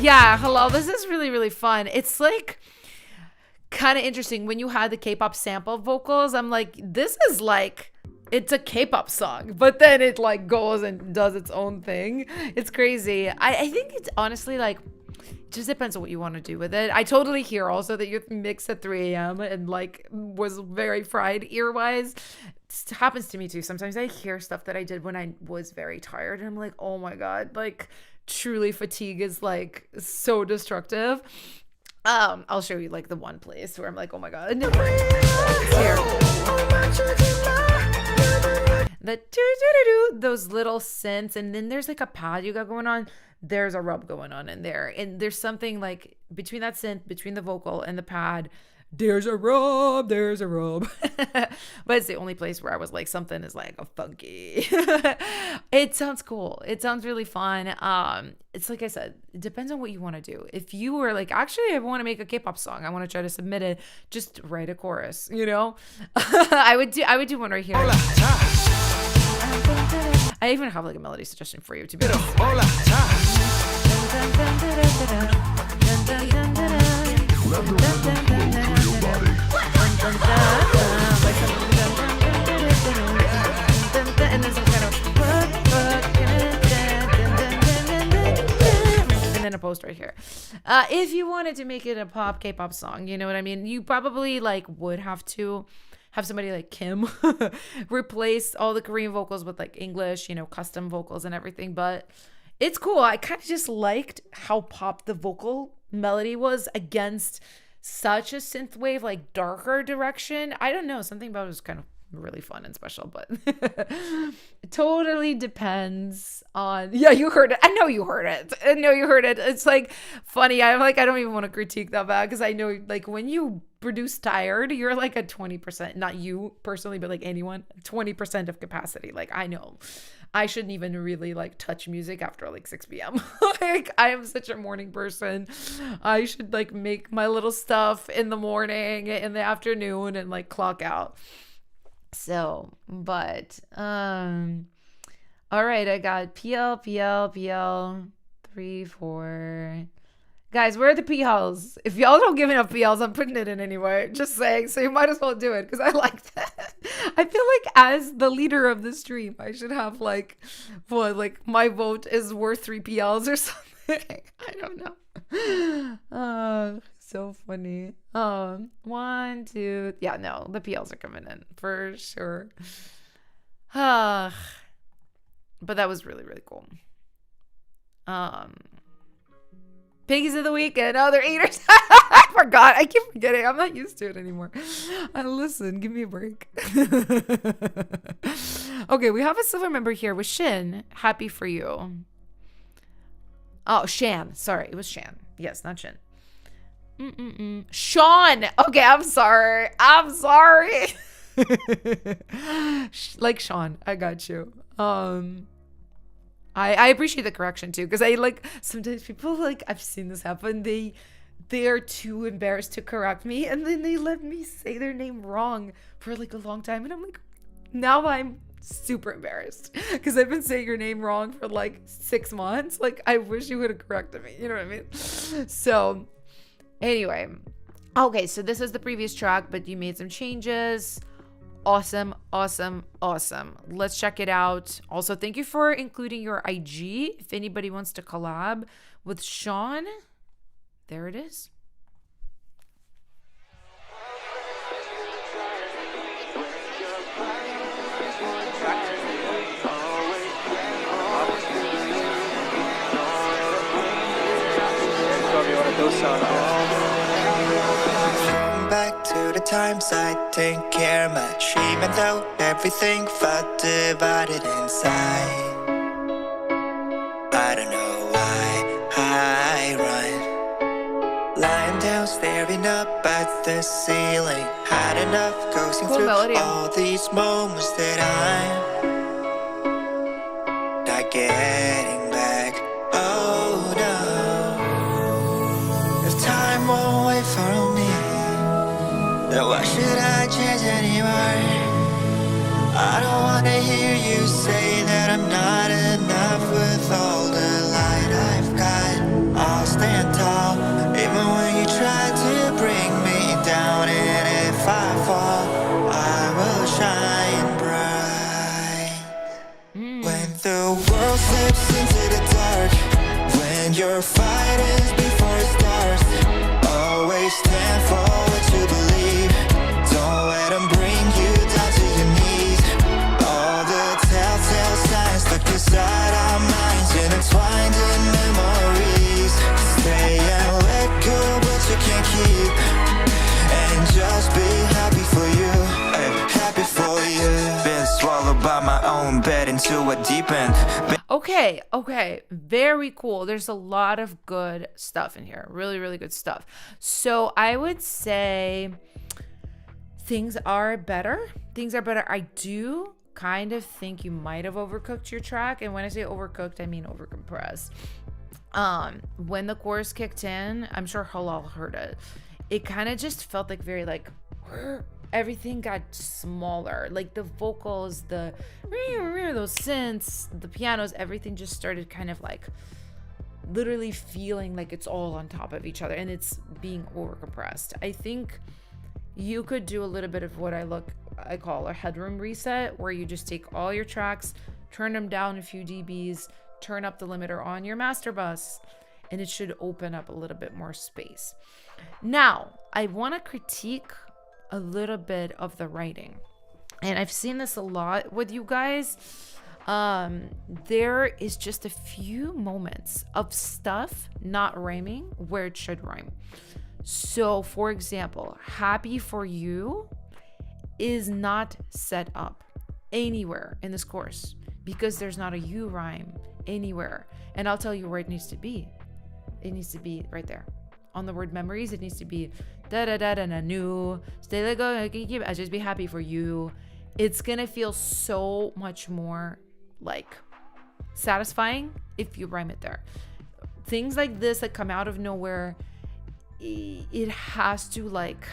Yeah, hello. This is really, really fun. It's like kind of interesting when you had the K-pop sample vocals. I'm like, this is like, it's a K-pop song, but then it like goes and does its own thing. It's crazy. I think it's honestly like, it just depends on what you want to do with it. I totally hear also that you mix at 3 a.m. and like was very fried ear-wise. It happens to me too. Sometimes I hear stuff that I did when I was very tired and I'm like, oh my God, like truly fatigue is like so destructive. I'll show you like the one place where I'm like, oh my God. It's here. The do-do-do-do, those little synths, and then there's like a pad you got going on. There's a rub going on in there. And there's something like between that synth, between the vocal and the pad, there's a rub. But it's the only place where I was like, something is like a funky. It sounds cool. It sounds really fun. It's like I said, it depends on what you want to do. If you were like, actually, I want to make a K-pop song, I want to try to submit it, just write a chorus, you know? I would do one right here. I even have like a melody suggestion for you, to be honest. Let the rhythm flow through your body. And then some kind of and then a post right here. If you wanted to make it a K-pop song, you know what I mean? You probably like would have to have somebody like Kim replace all the Korean vocals with like English, you know, custom vocals and everything. But it's cool. I kind of just liked how pop the vocal melody was against such a synthwave, like darker direction. I don't know. Something about it was kind of really fun and special, but it totally depends on. Yeah, you heard it. I know you heard it. It's like funny. I'm like, I don't even want to critique that bad because I know like when you produce tired, you're like at 20%, not you personally, but like anyone, 20% of capacity. Like I know I shouldn't even really like touch music after like 6 p.m. Like I am such a morning person. I should like make my little stuff in the morning, in the afternoon, and like clock out. So, but all right, I got PL 3, 4. Guys, where are the PLs? If y'all don't give enough PLs, I'm putting it in anyway. Just saying. So you might as well do it because I like that. I feel like as the leader of the stream, I should have like, what, like my vote is worth 3 PLs or something. I don't know. So funny. 1, 2. Yeah, no, the PLs are coming in for sure. But that was really, really cool. Piggies of the week and other eaters. I forgot. I keep forgetting. I'm not used to it anymore. Listen, give me a break. Okay, we have a silver member here with Shin. Happy for you. Oh, Shan. Sorry, it was Shan. Yes, not Shin. Sean. Okay, I'm sorry. Like Sean. I got you. I appreciate the correction too, because I like sometimes people like I've seen this happen. They they're too embarrassed to correct me, and then they let me say their name wrong for like a long time, and I'm like, now I'm super embarrassed because I've been saying your name wrong for like 6 months. Like, I wish you would have corrected me, you know what I mean? So anyway, okay, so this is the previous track, but you made some changes. Awesome. Let's check it out. Also, thank you for including your IG. If anybody wants to collab with Sean, there it is. Back to the times I didn't care much, even though everything felt divided inside. I don't know why I run, lying down staring up at the ceiling. Had enough coasting Cool through melody. all these moments that I'm not getting back. Oh no, if time won't wait for me, then why should I change anymore? I don't wanna hear you say that I'm not enough with all the light I've got. I'll stand tall, even when you try to bring me down. And if I fall, I will shine bright. When the world slips into the dark, when your fight is before it starts, always stand for what you believe. Don't let them bring you down to your knees. All the telltale signs stuck inside our minds, intertwined in memories. Stay and let go what you can't keep, and just be happy for you, happy for you. Been swallowed by my own bed into a deep end. Okay, very cool. There's a lot of good stuff in here, really good stuff. So I would say things are better. I do kind of think you might have overcooked your track, and when I say overcooked, I mean overcompressed. When the chorus kicked in, I'm sure Halal heard it. It kind of just felt like very like everything got smaller, like the vocals, those synths, the pianos, everything just started kind of like literally feeling like it's all on top of each other, and it's being overcompressed. I think you could do a little bit of what I call a headroom reset, where you just take all your tracks, turn them down a few dBs, turn up the limiter on your master bus, and it should open up a little bit more space. Now, I want to critique a little bit of the writing, and I've seen this a lot with you guys. There is just a few moments of stuff not rhyming where it should rhyme. So, for example, Happy For You is not set up anywhere in this course because there's not a U rhyme anywhere. And I'll tell you where it needs to be. It needs to be right there. On the word memories, it needs to be da-da-da-da-na new. Stay let go, I just be happy for you. It's gonna feel so much more like satisfying if you rhyme it there. Things like this that come out of nowhere, it has to like,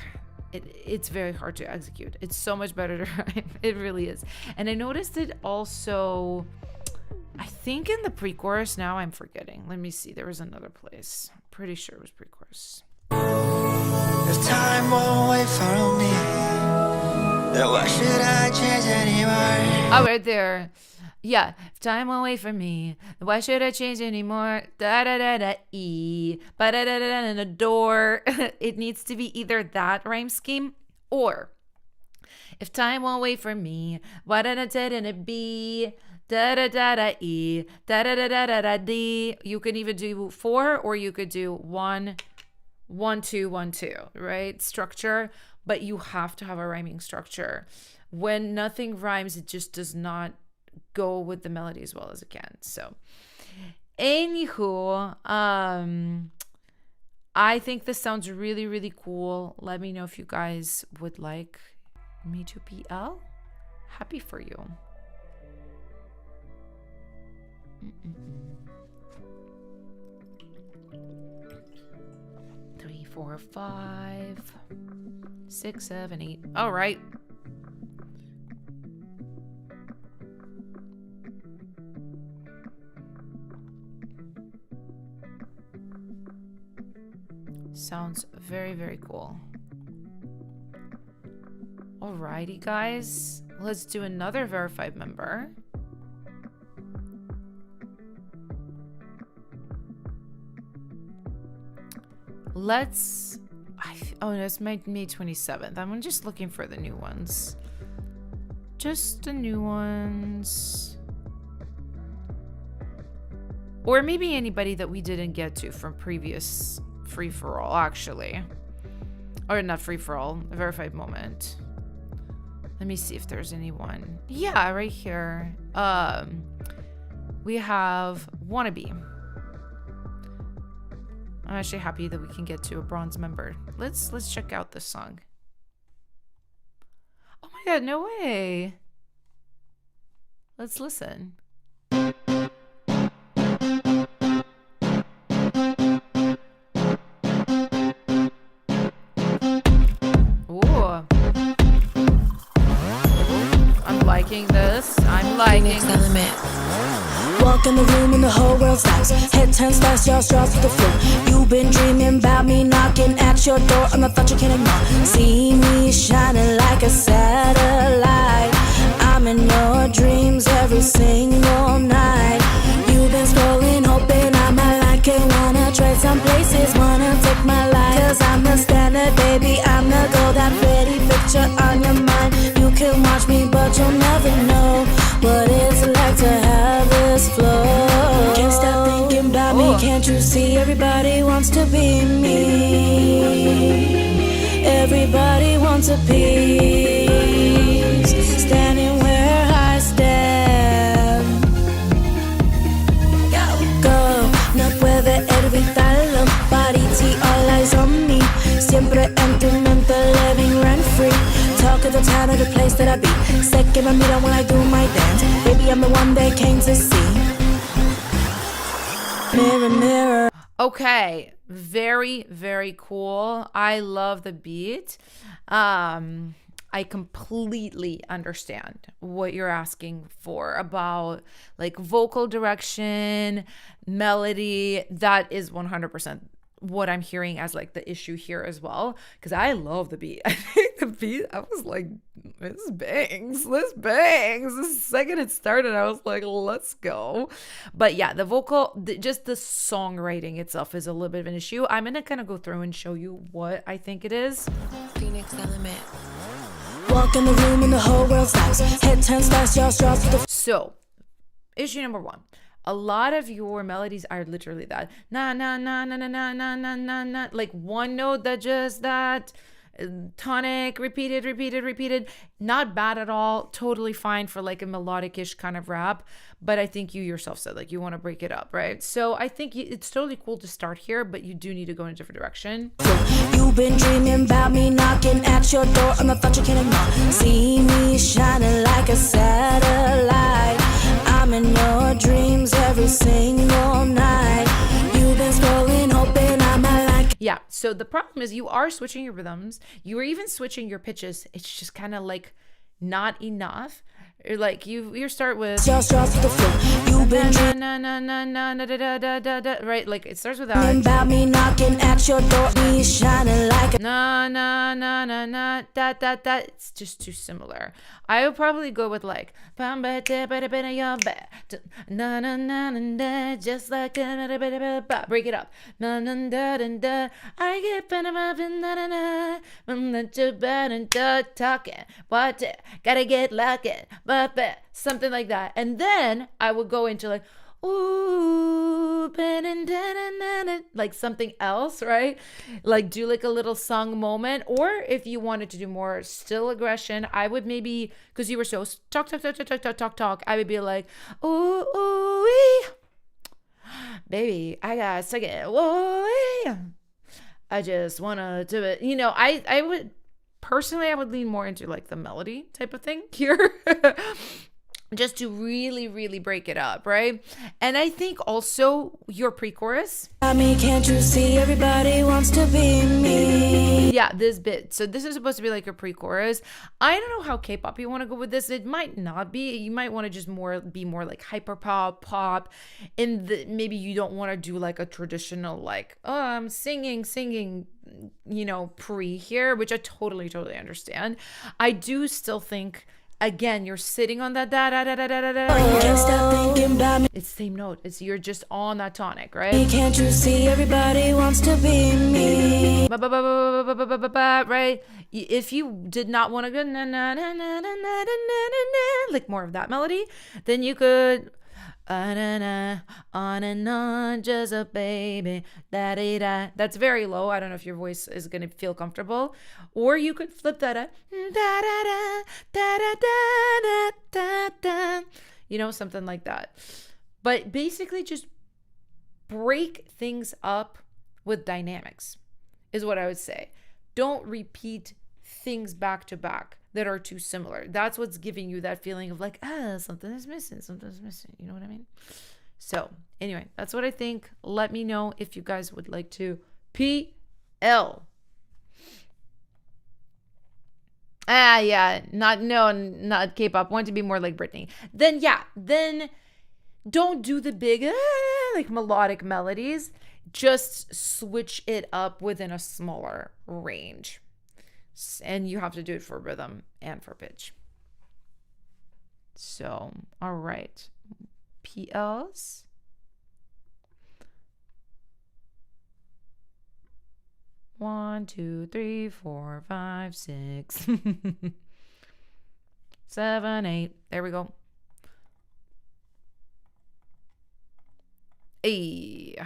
it's very hard to execute. It's so much better to rhyme. It really is. And I noticed it also, I think in the pre-chorus. Now I'm forgetting. Let me see. There was another place. Pretty sure it was pre-chorus. If time won't wait for me, then why should I change anymore? Oh, right there. Yeah. If time won't wait for me, then why should I change anymore? Da-da-da-da-e. Ba-da-da-da-da-da-door. It needs to be either that rhyme scheme or if time won't wait for me, why da-da-da-da-da-be? Da-da-da-da-e. Da-da-da-da-da-da-d. You can even do 4 or you could do 1, 1, 2, 1, 2, right? Structure, but you have to have a rhyming structure. When nothing rhymes, it just does not go with the melody as well as it can. So, anywho, I think this sounds really cool. Let me know if you guys would like me to PL. Happy for you. 3, 4, 5, 6, 7, 8. All right. Sounds very, very cool. Alrighty, guys. Let's do another verified member. Let's... oh, no, it's May 27th. I'm just looking for the new ones. Just the new ones. Or maybe anybody that we didn't get to from previous free-for-all, actually. Or not free-for-all, a verified moment. Let me see if there's anyone. Yeah, right here. We have Wannabe. I'm actually happy that we can get to a bronze member. Let's check out this song. Oh my god, no way. Let's listen. Ooh. I'm liking this. I'm liking this. Walk in the room and the whole world stops. Head turns fast, y'all straws to the floor. You've been dreaming about me knocking at your door, and I thought you can ignore. See me shining like a satellite. I'm in your dreams every single night. You've been scrolling, hoping I might like it. Wanna trade some places, wanna take my life. Cause I'm the standard, baby, I'm the goal. That pretty picture on your mind. You can watch me, but you'll never know what it's like to have this flow. Can't stop thinking about me, can't you see? Everybody wants to be me. Everybody wants a piece. Standing where I stand. Go, no puede evitarlo. Body T, all eyes on me. Siempre en tu mente, living rent free. Talk of the town or the place that I be. Second I miran when I do my dance. Baby, I'm the one they came to see. Mirror, mirror. Okay, very, very cool. I love the beat. I completely understand what you're asking for about like vocal direction, melody. That is 100% what I'm hearing as like the issue here as well, because I love the beat. I think the beat, I was like, this bangs. The second it started, I was like, let's go. But yeah, the vocal, just the songwriting itself is a little bit of an issue. I'm gonna kind of go through and show you what I think it is. Phoenix element. Walk in the room and the whole world stops. Head turns fast, y'all straws to the... So, issue number one. A lot of your melodies are literally that na na na na na na na na na na, like one note that just that tonic repeated. Not bad at all. Totally fine for like a melodic-ish kind of rap. But I think you yourself said like you want to break it up, right? So I think it's totally cool to start here, but you do need to go in a different direction. You've been dreaming about me knocking at your door, and I thought you can ignore. See me shining like a satellite. I'm in your dreams every single night. You've been scrolling, hoping I might like. Yeah, so the problem is you are switching your rhythms. You are even switching your pitches. It's just kind of like not enough. Like you start with right, like it starts with that. About me knocking at your door, me shining like na na na na na that. It's just too similar. I would probably go with like na na na na just like break it up. Na na da da. I get talking. What gotta get lucky. Something like that. And then I would go into like ooh, like something else, right? Like do like a little sung moment. Or if you wanted to do more still aggression, I would maybe, because you were so talk, I would be like, ooh, baby, I got stuck it. Whoa, I just wanna do it. You know, I would personally, I would lean more into like the melody type of thing here. just to really, really break it up, right? And I think also your pre-chorus. I mean, can't you see everybody wants to be me? Yeah, this bit. So this is supposed to be like a pre-chorus. I don't know how K-pop you want to go with this. It might not be. You might want to just be more like hyper pop. And maybe you don't want to do like a traditional like, oh, I'm singing, pre here, which I totally understand. I do still think, again, you're sitting on that da da da da da da da. Can't stop thinking about me. It's the same note. You're just on that tonic, right? Can't you see everybody wants to be me? Right? If you did not want to go na na na na na na na na, like more of that melody, then you could on and on, just a baby, da da da. That's very low. I don't know if your voice is gonna feel comfortable, or you could flip that da da da da da da da da. Something like that. But basically, just break things up with dynamics, is what I would say. Don't repeat things back to back that are too similar. That's what's giving you that feeling of like, something is missing. You know what I mean? So anyway, that's what I think. Let me know if you guys would like to PL. Not K-pop. Want to be more like Britney. Then don't do the big like melodic melodies. Just switch it up within a smaller range. And you have to do it for rhythm and for pitch. So, all right. PLs. One, two, three, 4, 5, 6, 7, 8. There we go. Hey.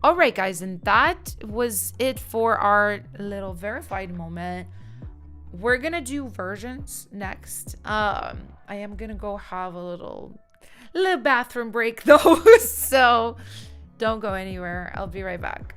All right, guys, and that was it for our little verified moment. We're gonna do versions next. I am gonna go have a little bathroom break though, so don't go anywhere. I'll be right back.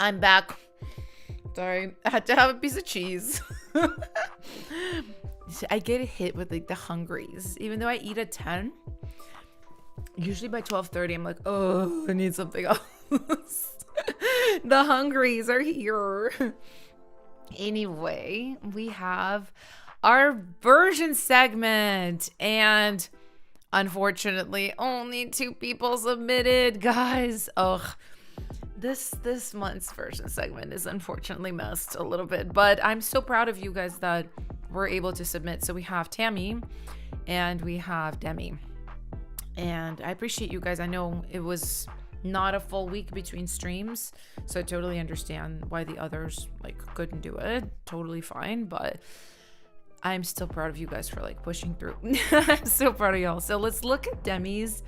I'm back. Sorry, I had to have a piece of cheese. I get hit with like the hungries, even though I eat at 10. Usually by 12:30, I'm like, oh, I need something else. The hungries are here. Anyway, we have our version segment, and unfortunately, only 2 people submitted, guys. Ugh. This month's version segment is unfortunately messed a little bit, but I'm so proud of you guys that were able to submit. So we have Tammy and we have Demi, and I appreciate you guys. I know it was not a full week between streams, so I totally understand why the others like couldn't do it. Totally fine, but I'm still proud of you guys for like pushing through. I'm so proud of y'all. So let's look at Demi's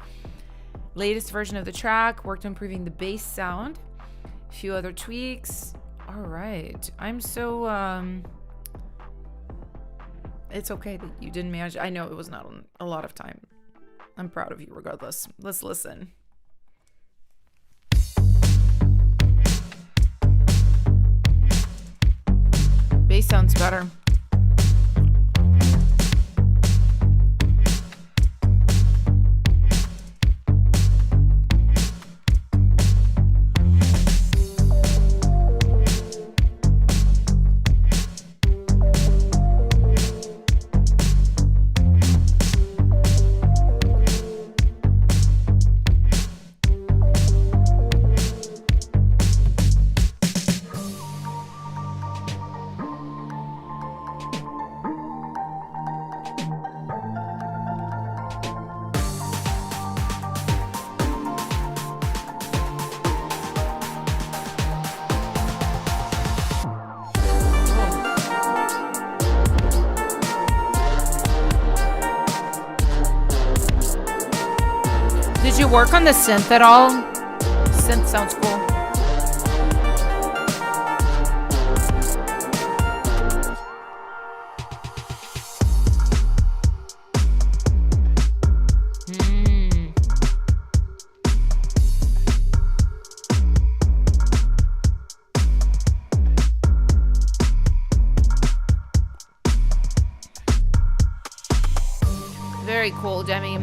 latest version of the track. Worked on improving the bass sound, a few other tweaks. All right, I'm so it's okay that you didn't manage. I know it was not a lot of time. I'm proud of you regardless. Let's listen. Bass sounds better. Did you work on the synth at all? Synth sounds cool. Very cool, Demi.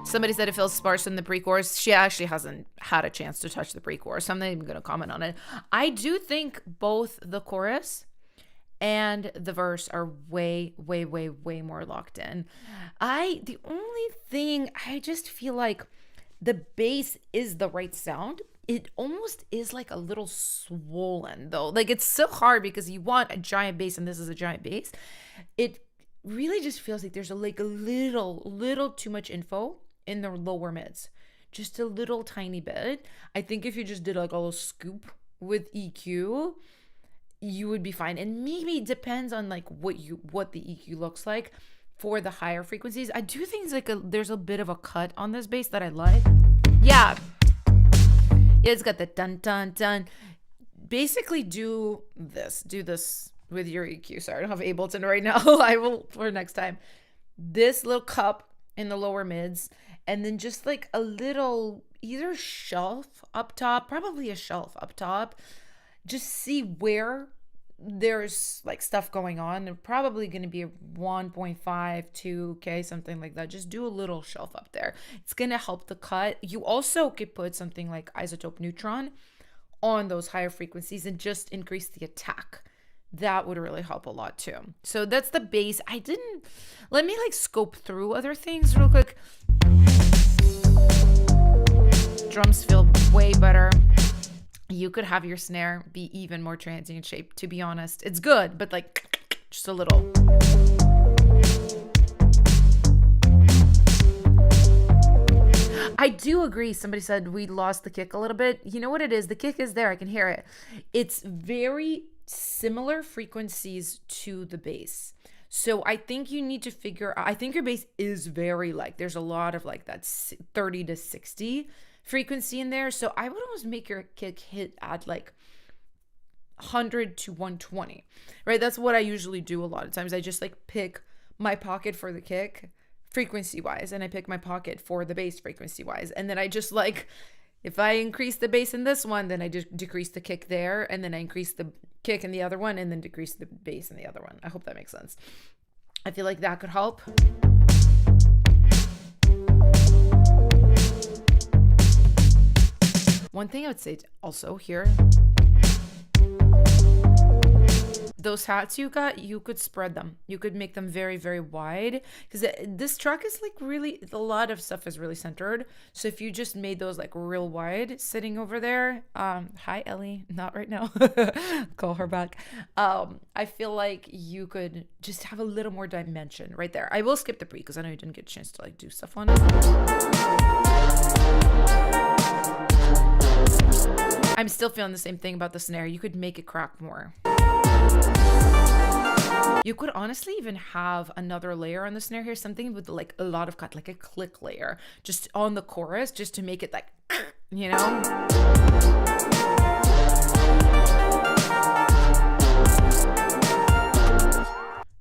Somebody said it feels sparse in the pre-chorus. She actually hasn't had a chance to touch the pre-chorus, so I'm not even going to comment on it. I do think both the chorus and the verse are way more locked in. The only thing, I just feel like the bass is the right sound. It almost is like a little swollen though. Like it's so hard because you want a giant bass and this is a giant bass. It really just feels like there's a little too much info in the lower mids, just a little tiny bit. I think if you just did like a little scoop with EQ, you would be fine. And maybe it depends on like what the EQ looks like for the higher frequencies. I do think it's like there's a bit of a cut on this bass that I like. Yeah, it's got the dun dun dun. Basically do this with your EQ. Sorry, I don't have Ableton right now. I will for next time. This little cup in the lower mids, and then just like a little either shelf up top, probably a shelf up top. Just see where there's like stuff going on. They're probably going to be a 1.5, 2K, something like that. Just do a little shelf up there. It's going to help the cut. You also could put something like isotope neutron on those higher frequencies and just increase the attack. That would really help a lot too. So that's the bass. Let me like scope through other things real quick. Drums feel way better. You could have your snare be even more transient shape, to be honest. It's good, but like just a little. I do agree. Somebody said we lost the kick a little bit. You know what it is? The kick is there. I can hear it. It's very similar frequencies to the bass. So I think you need to I think your bass is very like, there's a lot of like that 30 to 60 frequency in there. So I would almost make your kick hit at like 100 to 120, right? That's what I usually do a lot of times. I just like pick my pocket for the kick frequency wise, and I pick my pocket for the bass frequency wise. And then I just like If I increase the bass in this one, then I just decrease the kick there, and then I increase the kick in the other one, and then decrease the bass in the other one. I hope that makes sense. I feel like that could help. One thing I would say also here, those hats you got, you could spread them. You could make them very, very wide, because this truck is like really, a lot of stuff is really centered. So if you just made those like real wide sitting over there, hi Ellie, not right now, call her back. I feel like you could just have a little more dimension right there. I will skip the pre because I know you didn't get a chance to like do stuff on it. I'm still feeling the same thing about the snare. You could make it crack more. You could honestly even have another layer on the snare here, something with like a lot of cut, like a click layer, just on the chorus, just to make it like, you know?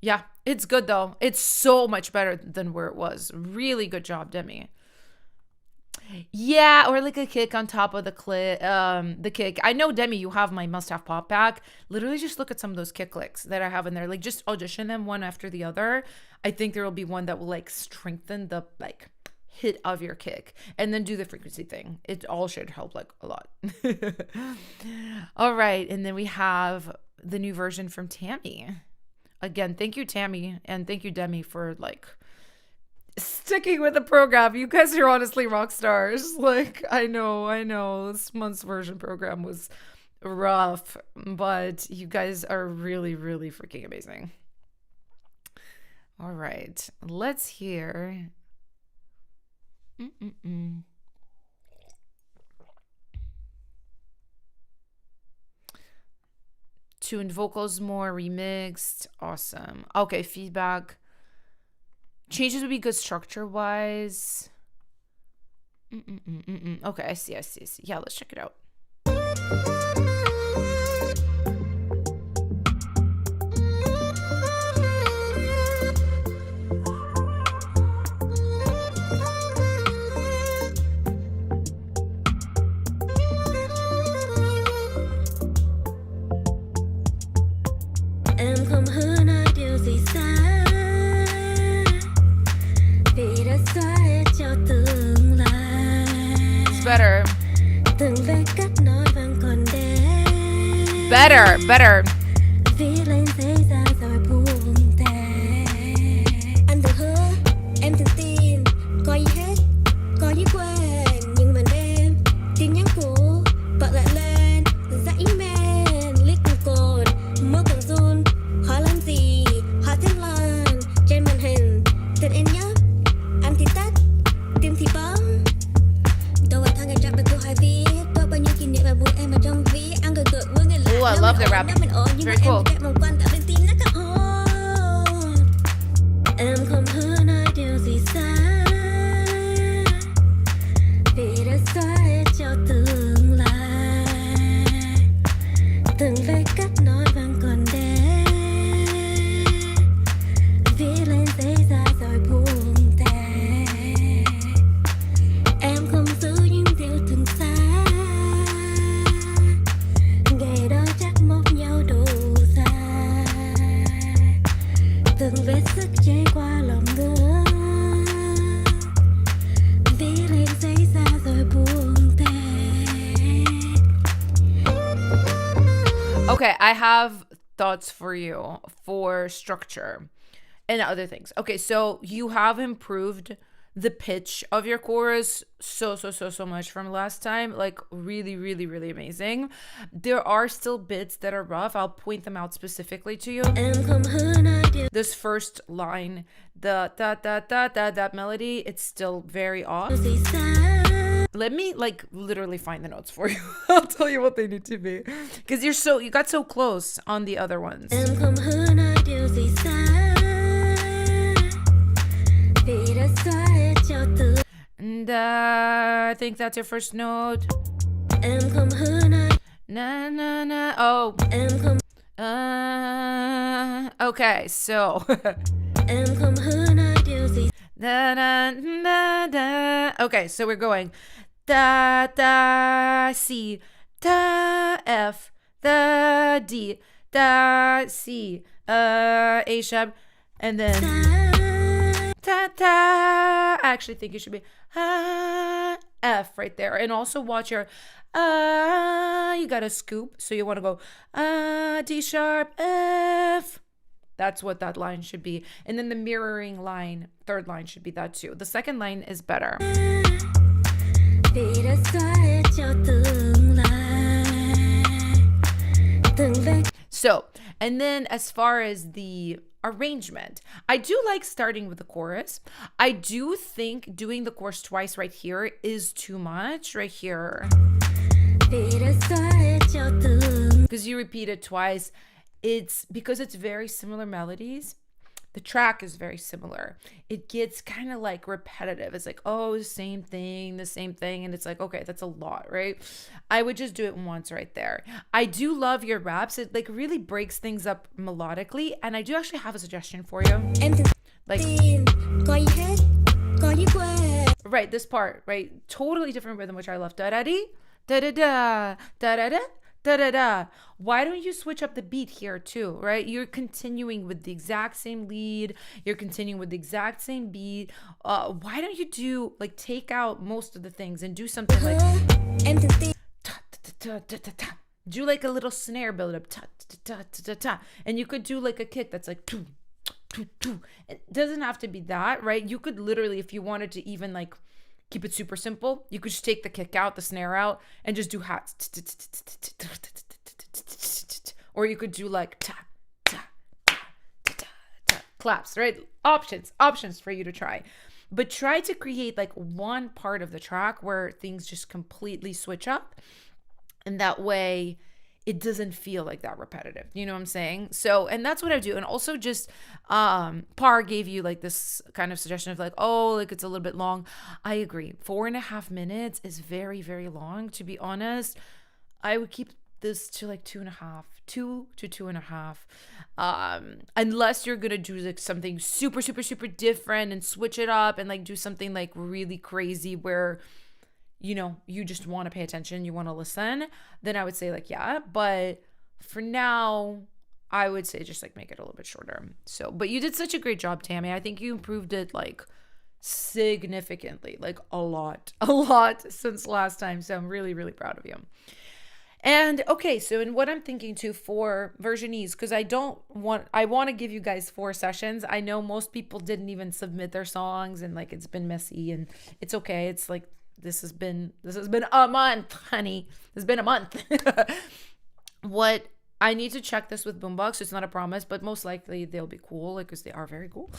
Yeah, it's good though. It's so much better than where it was. Really good job, Demi. Yeah, or like a kick on top of the kick. I know, Demi, you have my must-have pop pack. Literally just look at some of those kick licks that I have in there. Like, just audition them one after the other. I think there will be one that will like strengthen the like hit of your kick, and then do the frequency thing. It all should help like a lot. All right, and then we have the new version from Tammy. Again, thank you, Tammy, and thank you, Demi, for like sticking with the program. You guys are honestly rock stars. Like, I know this month's version program was rough, but you guys are really, really freaking amazing. All right, let's hear. Tuned vocals more, remixed. Awesome. Okay, feedback. Changes would be good structure-wise. Okay, I see. Yeah, let's check it out. Em không hứa nói điều gì xa, vì đã xóa hết cho tương lai. It's better. Từng vết cắt nói vẫn còn đấy. Better. Viết lên giấy ra rồi buông tay. Anh từng hứa, em từng tin, có gì hết, có gì quên. Nhưng mà đêm, tin nhắn cũ bật lại lên, dãy email, list code, mưa còn run. Hỏi làm gì, hỏi thêm lần. Trên màn hình, tên em nhấp, anh thì tắt, tim thì bấm. Đâu phải thằng ngày chắc được câu hỏi viết. Có bao nhiêu kỷ niệm và buổi em ở trong ví. Ăn cười cười với người lạ. Ooh, I love the rap. Very cool. Em không hứa nói điều gì xa, vì đã xóa hết cho tương lai. Từng vết cắt nói vẫn còn đấy. Viết lên giấy ra rồi buông tay. Em không giữ những điều từng xa. Ngày đó chắc móc nhau đủ dài. Từng vết sức chảy qua lòng ngứa. Viết lên giấy ra rồi buông tay. Okay, I have thoughts for you for structure and other things. Okay, so you have improved the pitch of your chorus so much from last time. Like, really amazing. There are still bits that are rough. I'll point them out specifically to you. This first line, the that melody, it's still very off. Let me like literally find the notes for you. I'll tell you what they need to be, because you got so close on the other ones. And I think that's your first note. Na. Oh. Okay, so. Okay, so we're going. da, da, C, da, F, da, D, da, C, A sharp, and then ta ta. I actually think it should be F right there. And also watch your you got to scoop. So you want to go D sharp, F. That's what that line should be. And then the mirroring line, third line should be that too. The second line is better. So, and then as far as the arrangement, I do like starting with the chorus. I do think doing the chorus twice right here is too much right here. Because you repeat it twice. It's because it's very similar melodies. The track is very similar. It gets kind of like repetitive. It's like, oh, the same thing. And it's like, okay, that's a lot, right? I would just do it once right there. I do love your raps. It like really breaks things up melodically. And I do actually have a suggestion for you. Like, right, this part, right? Totally different rhythm, which I love. Da-da-dee, da-da-da, da-da-da. Da-da-da. Why don't you switch up the beat here too, right? You're continuing with the exact same lead. You're continuing with the exact same beat. Why don't you do, like, take out most of the things and do something like do like a little snare build up. And you could do like a kick that's like it doesn't have to be that, right? You could literally, if you wanted to even like keep it super simple, you could just take the kick out, the snare out, and just do hats. Or you could do like claps, right? Options for you to try. But try to create like one part of the track where things just completely switch up. And that way it doesn't feel like that repetitive. You know what I'm saying? So, and that's what I do. And also just, Par gave you like this kind of suggestion of like, oh, like it's a little bit long. I agree. 4.5 minutes is very, very long. To be honest, I would keep this to like 2.5, 2 to 2.5. Unless you're going to do like something super, super, super different and switch it up and like do something like really crazy where, you know, you just want to pay attention, you want to listen, then I would say like, yeah. But for now, I would say just like make it a little bit shorter. So, but you did such a great job, Tammy. I think you improved it like significantly, like a lot since last time. So I'm really, really proud of you. And okay, so and what I'm thinking too for versionese, because I want to give you guys 4 sessions. I know most people didn't even submit their songs and like it's been messy and it's okay. It's like this has been a month, honey. It's been a month. What I need to check this with Boombox. It's not a promise, but most likely they'll be cool, like because they are very cool.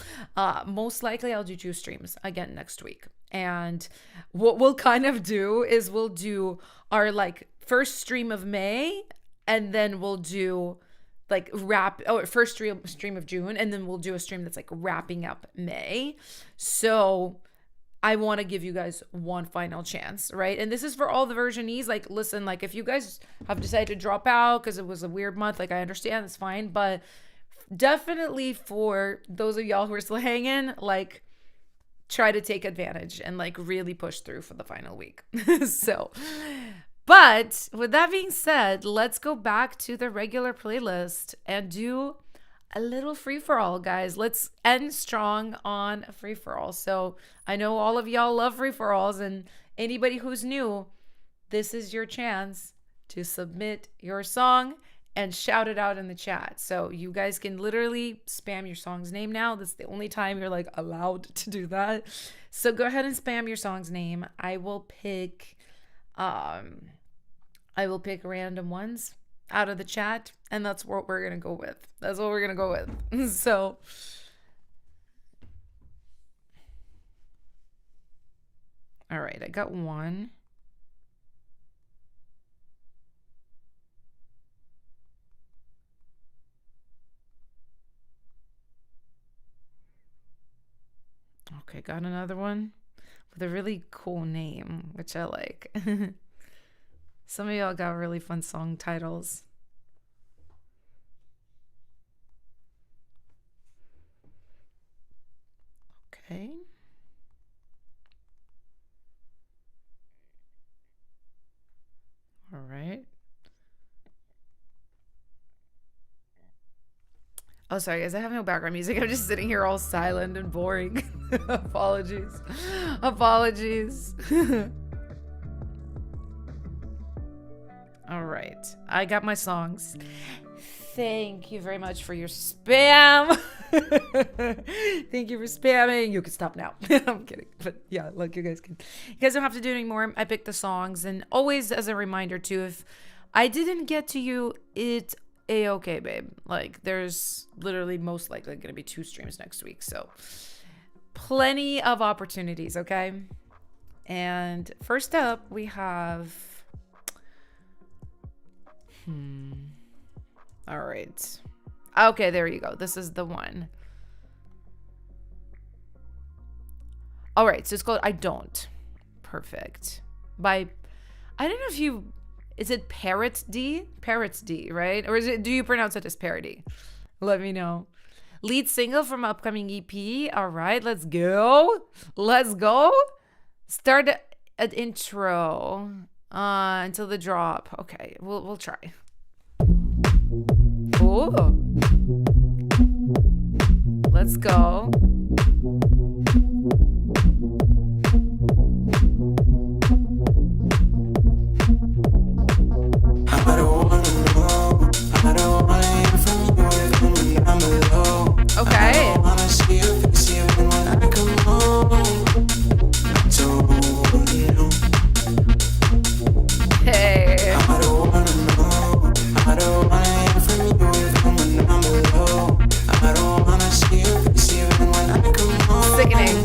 Most likely I'll do 2 streams again next week. And what we'll kind of do is we'll do our like first stream of May, and then we'll do like first stream of June, and then we'll do a stream that's like wrapping up May. So I want to give you guys one final chance, right? And this is for all the versionees. Like, listen, like if you guys have decided to drop out because it was a weird month, like I understand, it's fine. But definitely for those of y'all who are still hanging, like try to take advantage and like really push through for the final week. So, but with that being said, let's go back to the regular playlist and do a little free-for-all, guys. Let's end strong on a free-for-all. So I know all of y'all love free-for-alls, and anybody who's new, this is your chance to submit your song and shout it out in the chat. So you guys can literally spam your song's name now. That's the only time you're like allowed to do that. So go ahead and spam your song's name. I will pick random ones out of the chat, and that's what we're gonna go with. So all right, I got one. Okay, got another one with a really cool name, which I like. Some of y'all got really fun song titles. Okay. Oh, sorry, guys. I have no background music. I'm just sitting here all silent and boring. Apologies. Apologies. All right. I got my songs. Thank you very much for your spam. Thank you for spamming. You can stop now. I'm kidding. But yeah, look, you guys don't have to do it anymore. I picked the songs. And always as a reminder, too, if I didn't get to you, it's a-okay, babe. Like, there's literally most likely going to be 2 streams next week. So plenty of opportunities, okay? And first up, we have... All right. Okay, there you go. This is the one. All right, so it's called I Don't. Perfect. By, I don't know if you, is it Parrot D? Parrots D, right? Or is it, do you pronounce it as Parody? Let me know. Lead single from upcoming EP. All right, let's go. Let's go. Start at intro until the drop. Okay, we'll try. Ooh. Let's go. Okay. Hey. Sickening.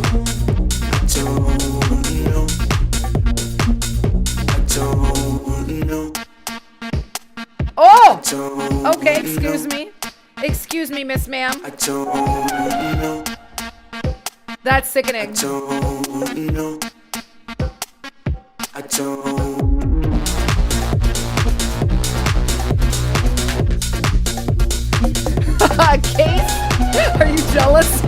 Oh! Okay, excuse me. Excuse me, Miss Ma'am. That's sickening. Case? Are you jealous?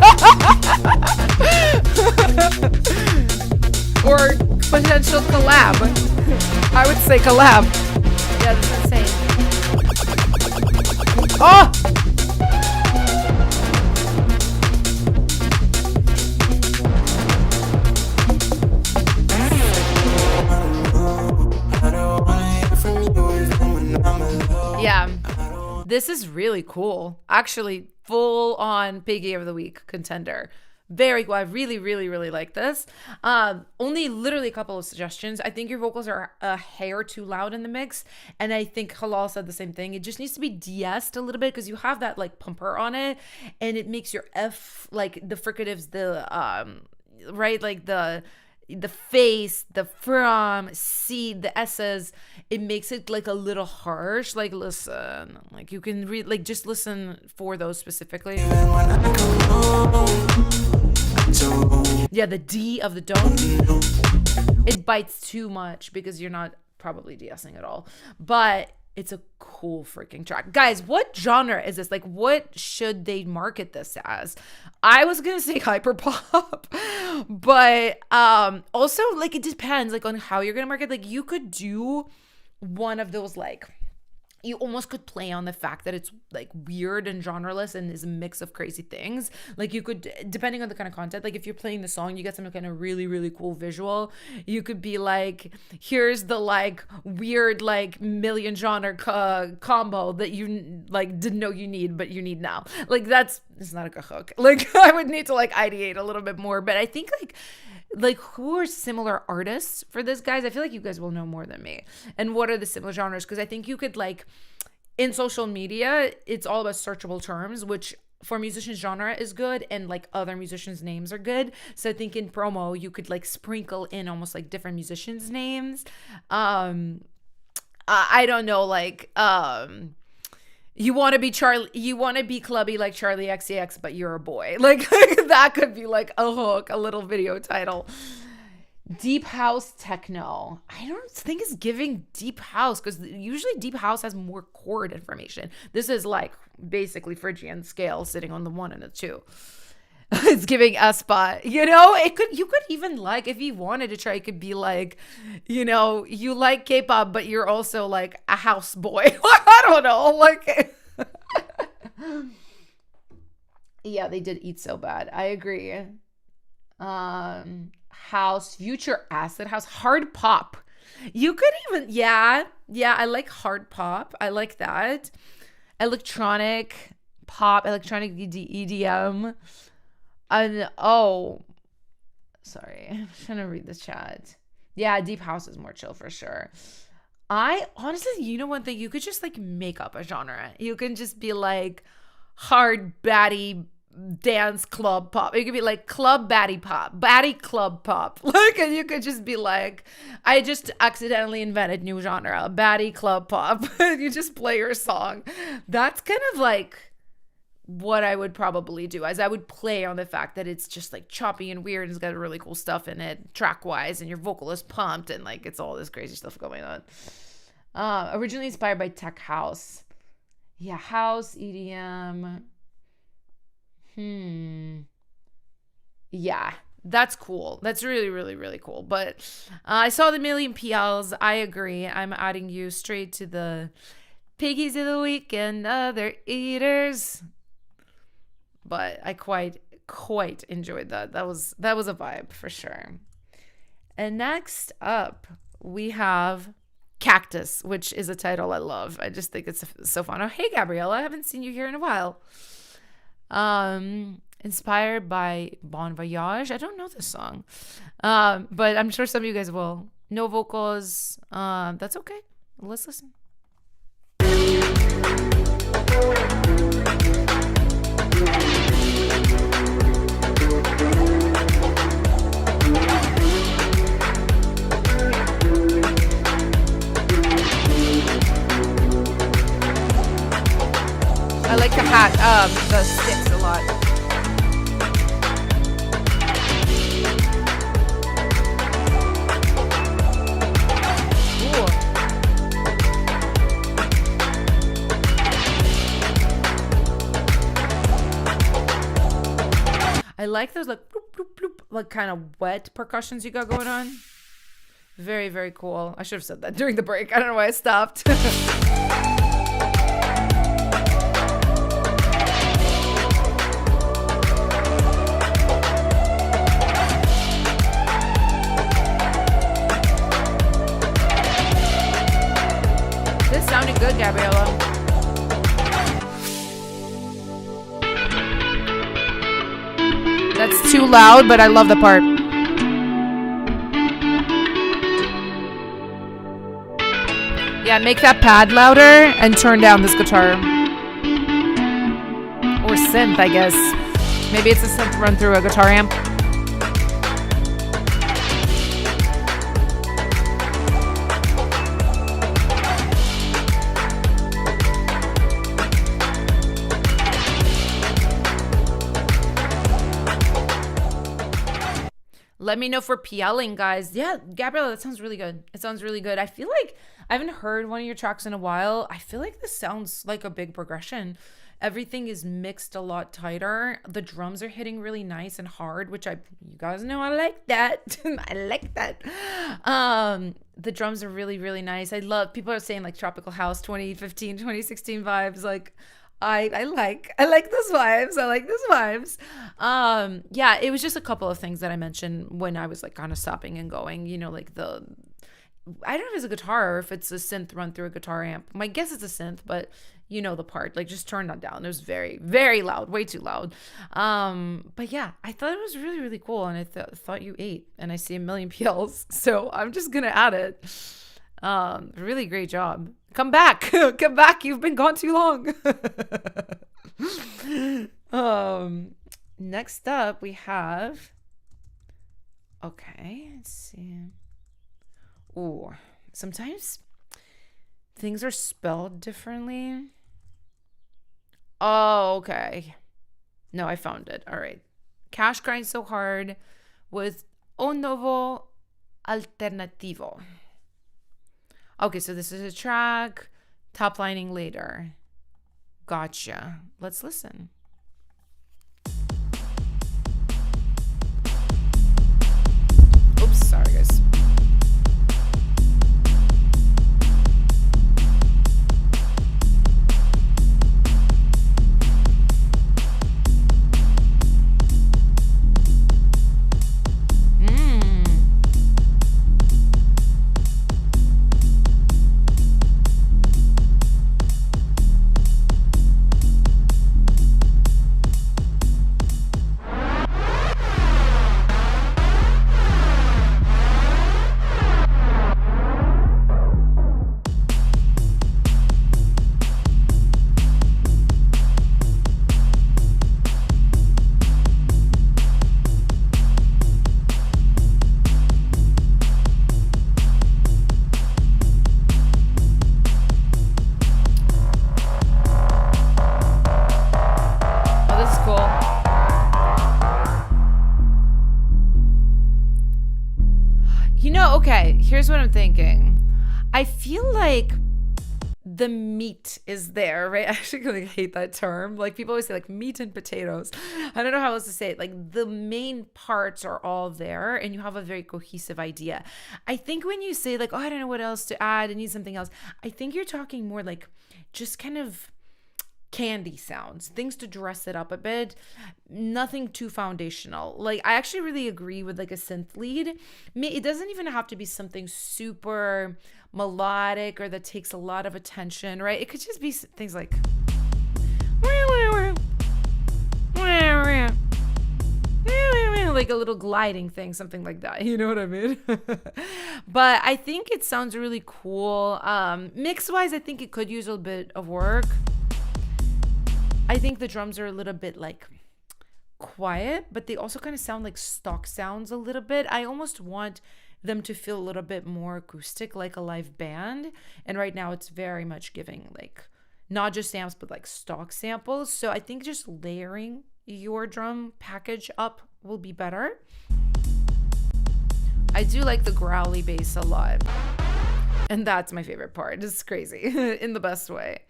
Or potential collab? I would say collab. Yeah, that's insane. Oh! Yeah. This is really cool. Actually, full on Piggy of the Week contender. Very cool. I really, really, really like this. Only literally a couple of suggestions. I think your vocals are a hair too loud in the mix. And I think Halal said the same thing. It just needs to be de-essed a little bit because you have that like pumper on it. And it makes your F, like the fricatives, the, right? Like the face, the from, C, the S's, it makes it like a little harsh. Like, listen, like you can read, like just listen for those specifically. Yeah, the D of the don't, it bites too much because you're not probably de-essing at all. But it's a cool freaking track. Guys, what genre is this? Like, what should they market this as? I was gonna say hyperpop, but also like it depends like on how you're gonna market. Like you could do one of those like, you almost could play on the fact that it's like weird and genreless and is a mix of crazy things. Like you could, depending on the kind of content, like if you're playing the song, you get some kind of really, really cool visual. You could be like, here's the like weird, like million genre combo that you like didn't know you need, but you need now. Like it's not a good hook. Like I would need to like ideate a little bit more, but I think like who are similar artists for this, guys? I feel like you guys will know more than me. And what are the similar genres? Because I think you could like, in social media, it's all about searchable terms, which for musicians genre is good, and like other musicians' names are good. So I think in promo you could like sprinkle in almost like different musicians' names. I don't know, like you want to be clubby like Charlie XCX, but you're a boy. Like that could be like a hook, a little video title. Deep house techno. I don't think it's giving deep house because usually deep house has more chord information. This is like basically Phrygian scale sitting on the 1 and the 2. It's giving a spot, you know. You could even like, if you wanted to try, it could be like, you know, you like K-pop but you're also like a house boy. I don't know, like Yeah, they did Eat So Bad. I agree. House, future acid house, hard pop. You could even, yeah, I like hard pop. I like that. Electronic pop, electronic EDM. And sorry, I'm trying to read the chat. Yeah, deep house is more chill for sure. I honestly, you know one thing, you could just like make up a genre. You can just be like hard baddie dance club pop. It could be like club baddie pop, baddie club pop. Like, and you could just be like, I just accidentally invented new genre, baddie club pop. You just play your song. That's kind of like what I would probably do, as I would play on the fact that it's just like choppy and weird and it's got really cool stuff in it track wise, and your vocal is pumped and like it's all this crazy stuff going on. Originally inspired by tech house. Yeah, house, EDM. Yeah, that's cool. That's really, really, really cool. But I saw the million PLs. I agree. I'm adding you straight to the piggies of the week and other eaters. But I quite enjoyed that. That was a vibe for sure. And next up, we have Cactus, which is a title I love. I just think it's so fun. Oh, hey, Gabriella. I haven't seen you here in a while. Inspired by Bon Voyage. I don't know this song. But I'm sure some of you guys will. No vocals. That's okay. Let's listen. I like the hat, the sticks a lot. Ooh. I like those like bloop, bloop, bloop, like kind of wet percussions you got going on. Very, very cool. I should have said that during the break. I don't know why I stopped. This sounded good, Gabriella. That's too loud, but I love the part. Yeah, make that pad louder and turn down this guitar. Or synth, I guess. Maybe it's a synth run through a guitar amp. Let me know for PLing, guys. Yeah, Gabriella, that sounds really good. It sounds really good. I feel like I haven't heard one of your tracks in a while. I feel like this sounds like a big progression. Everything is mixed a lot tighter. The drums are hitting really nice and hard, which you guys know I like that. I like that. The drums are really, really nice. I love, people are saying like Tropical House 2015, 2016 vibes. Like, I like those vibes. I like those vibes. Yeah, it was just a couple of things that I mentioned when I was like kind of stopping and going, you know, like I don't know if it's a guitar or if it's a synth run through a guitar amp. My guess it's a synth, but you know the part, like just turn that down. It was very, very loud, way too loud. But yeah, I thought it was really, really cool. And I thought you ate, and I see a million PLs. So I'm just going to add it. Really great job. Come back. Come back. You've been gone too long. Next up we have, okay, let's see. Ooh, sometimes things are spelled differently. Oh, okay. No, I found it. All right. Cash Grind So Hard with Un Novo Alternativo. Okay, so this is a track. Top lining later. Gotcha. Let's listen. Oops, sorry guys. Okay, here's what I'm thinking. I feel like the meat is there, right? I actually really hate that term. Like people always say like meat and potatoes. I don't know how else to say it. Like the main parts are all there and you have a very cohesive idea. I think when you say like, oh, I don't know what else to add, I need something else. I think you're talking more like just kind of candy sounds, things to dress it up a bit, nothing too foundational. Like I actually really agree with like a synth lead. It doesn't even have to be something super melodic or that takes a lot of attention, right? It could just be things like like a little gliding thing, something like that, you know what I mean? But I think it sounds really cool. Mix wise, I think it could use a bit of work. I think the drums are a little bit like quiet, but they also kind of sound like stock sounds a little bit. I almost want them to feel a little bit more acoustic, like a live band. And right now it's very much giving like not just amps, but like stock samples. So I think just layering your drum package up will be better. I do like the growly bass a lot. And that's my favorite part. It's crazy in the best way.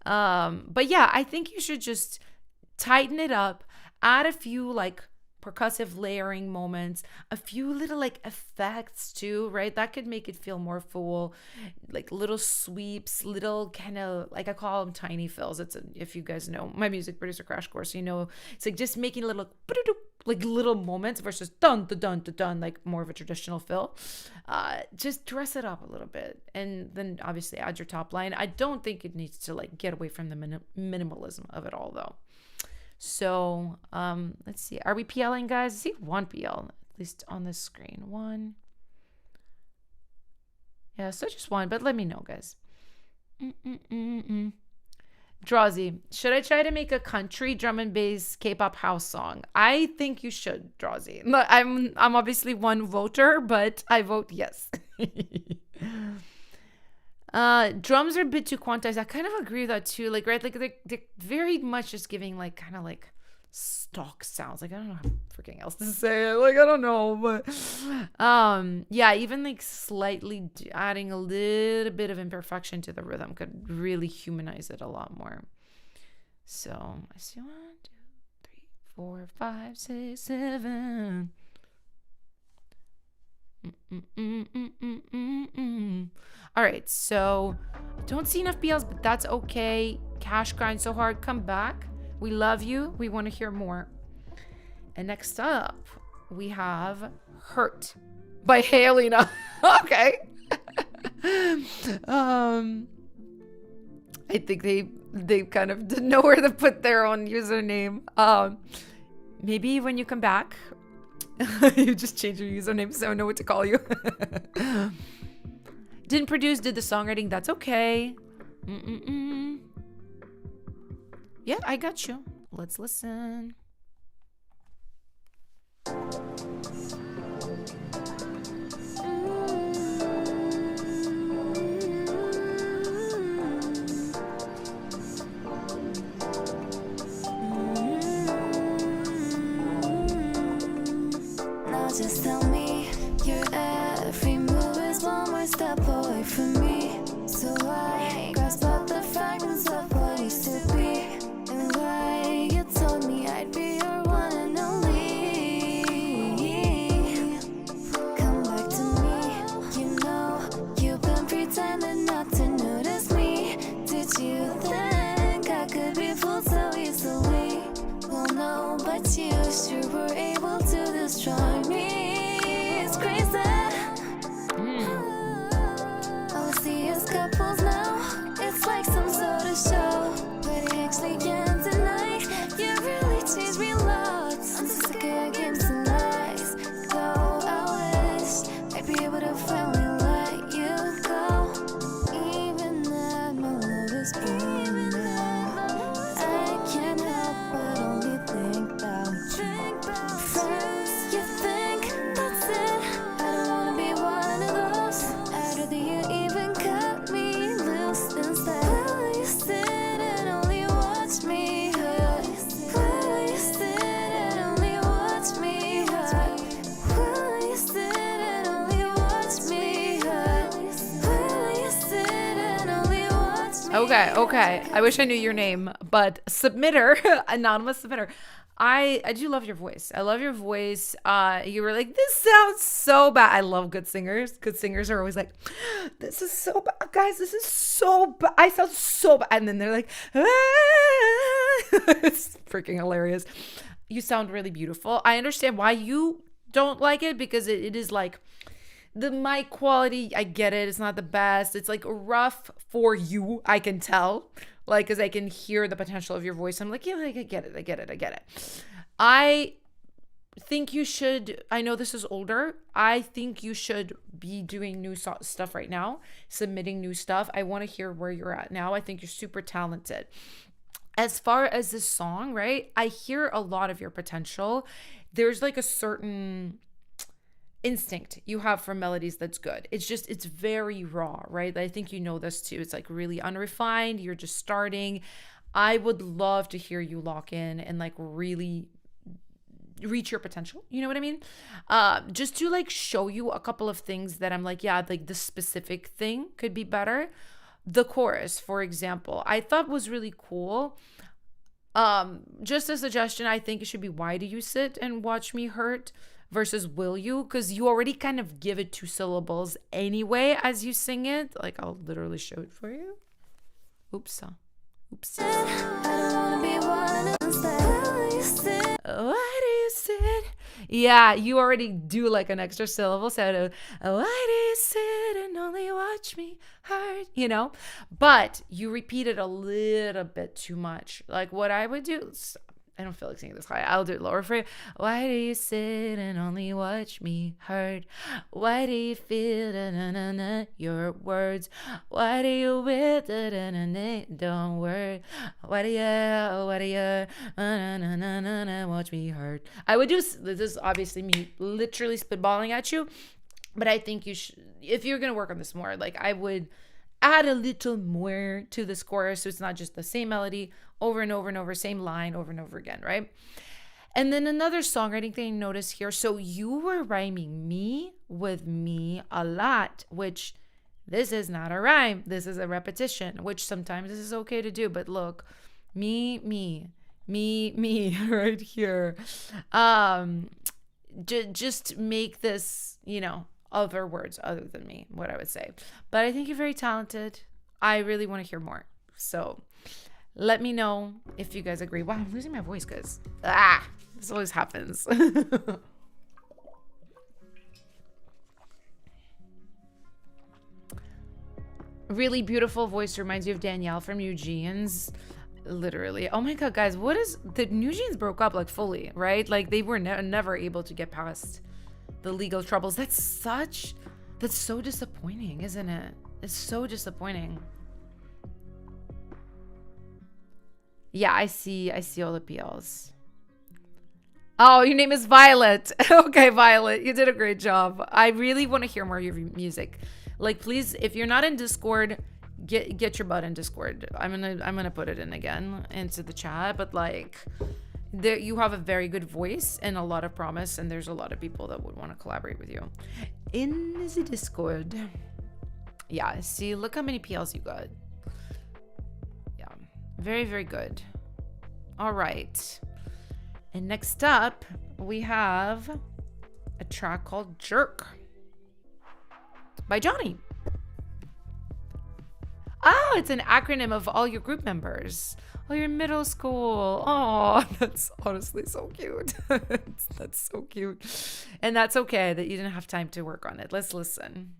But yeah, I think you should just tighten it up, add a few like percussive layering moments, a few little like effects too, right? That could make it feel more full, like little sweeps, little kind of like I call them tiny fills. If you guys know my music producer crash course, you know, it's like just making little like little moments versus dun dun dun dun dun, like more of a traditional fill. Just dress it up a little bit, and then obviously add your top line. I don't think it needs to like get away from the minimalism of it all though. So let's see, are we PLing, guys? I see one PL at least on this screen. One, yeah, so just one, but let me know, guys. Drazy, should I try to make a country drum and bass K-pop house song? I think you should, Drazy. I'm obviously one voter, but I vote yes. Drums are a bit too quantized. I kind of agree with that too. Like, right, like they're very much just giving like kind of like stock sounds. Like I don't know how freaking else to say it. Like I don't know, but yeah, even like slightly adding a little bit of imperfection to the rhythm could really humanize it a lot more. So I see 1, 2, 3, 4, 5, 6, 7. All right, so I don't see enough BLs, but that's okay. Cash grind so hard, come back. We love you. We want to hear more. And next up, we have Hurt by Helena. Okay. I think they kind of didn't know where to put their own username. Maybe when you come back, you just change your username so I know what to call you. Didn't produce, did the songwriting. That's okay. Yeah, I got you. Let's listen. Now just tell me your every move is one more step away from me. So I grasp at the fragments of what used to be. And why you told me I'd be your one and only. Come back to me, you know you've been pretending not to notice me. Did you think I could be fooled so easily? Well no, but you sure were able to destroy me. It's crazy. I was Okay. I wish I knew your name, but submitter, anonymous submitter. I do love your voice. I love your voice. You were like, this sounds so bad. I love good singers. Good singers are always like, this is so bad. Guys, this is so bad. I sound so bad. And then they're like, ah. It's freaking hilarious. You sound really beautiful. I understand why you don't like it, because it is like, the mic quality, I get it. It's not the best. It's like rough for you. I can tell, like, because I can hear the potential of your voice. I'm like, yeah, I get it. I think you should, I know this is older. I think you should be doing new stuff right now, submitting new stuff. I want to hear where you're at now. I think you're super talented. As far as this song, right? I hear a lot of your potential. There's like a certain instinct you have for melodies that's good. It's very raw, right? I think you know this too. It's like really unrefined. You're just starting. I would love to hear you lock in and like really reach your potential. You know what I mean? Just to like show you a couple of things that I'm like, yeah, like this specific thing could be better. The chorus, for example, I thought was really cool. Just a suggestion, I think it should be, why do you sit and watch me hurt versus will you? Because you already kind of give it 2 syllables anyway as you sing it. Like, I'll literally show it for you. Oops. Why do you sit? Yeah, you already do like an extra syllable. So, why do you sit and only watch me hurt? You know, but you repeat it a little bit too much. Like what I would do. I don't feel like singing this high. I'll do it lower for you. Why do you sit and only watch me hurt? Why do you feel your words? Why do you with don't worry? Why do you watch me hurt? I would do this is obviously me literally spitballing at you, but I think you should, if you're gonna work on this more, like I would add a little more to the chorus so it's not just the same melody over and over and over, same line over and over again, right? And then another songwriting thing I noticed here. So you were rhyming me with me a lot, which this is not a rhyme. This is a repetition, which sometimes this is okay to do. But look, me right here. Just make this, other words other than me, what I would say. But I think you're very talented. I really want to hear more. So let me know if you guys agree. Wow, I'm losing my voice, guys. This always happens. Really beautiful voice. Reminds you of Danielle from Eugene's. Literally. Oh my God, guys. What is... The Eugenes broke up like fully, right? Like they were never able to get past the legal troubles. That's so disappointing, isn't it? It's so disappointing. Yeah, I see all the PLs. Oh, your name is Violet. Okay, Violet, you did a great job. I really want to hear more of your music. Like, please, if you're not in Discord, get your butt in Discord. I'm gonna put it in again into the chat. But like, you have a very good voice and a lot of promise, and there's a lot of people that would want to collaborate with you in the Discord. Yeah, see, look how many PLs you got. Yeah, very, very good. All right. And next up, we have a track called Jerk by Johnny. Oh, it's an acronym of all your group members. Oh, your middle school. Oh, that's honestly so cute. That's so cute. And that's okay that you didn't have time to work on it. Let's listen.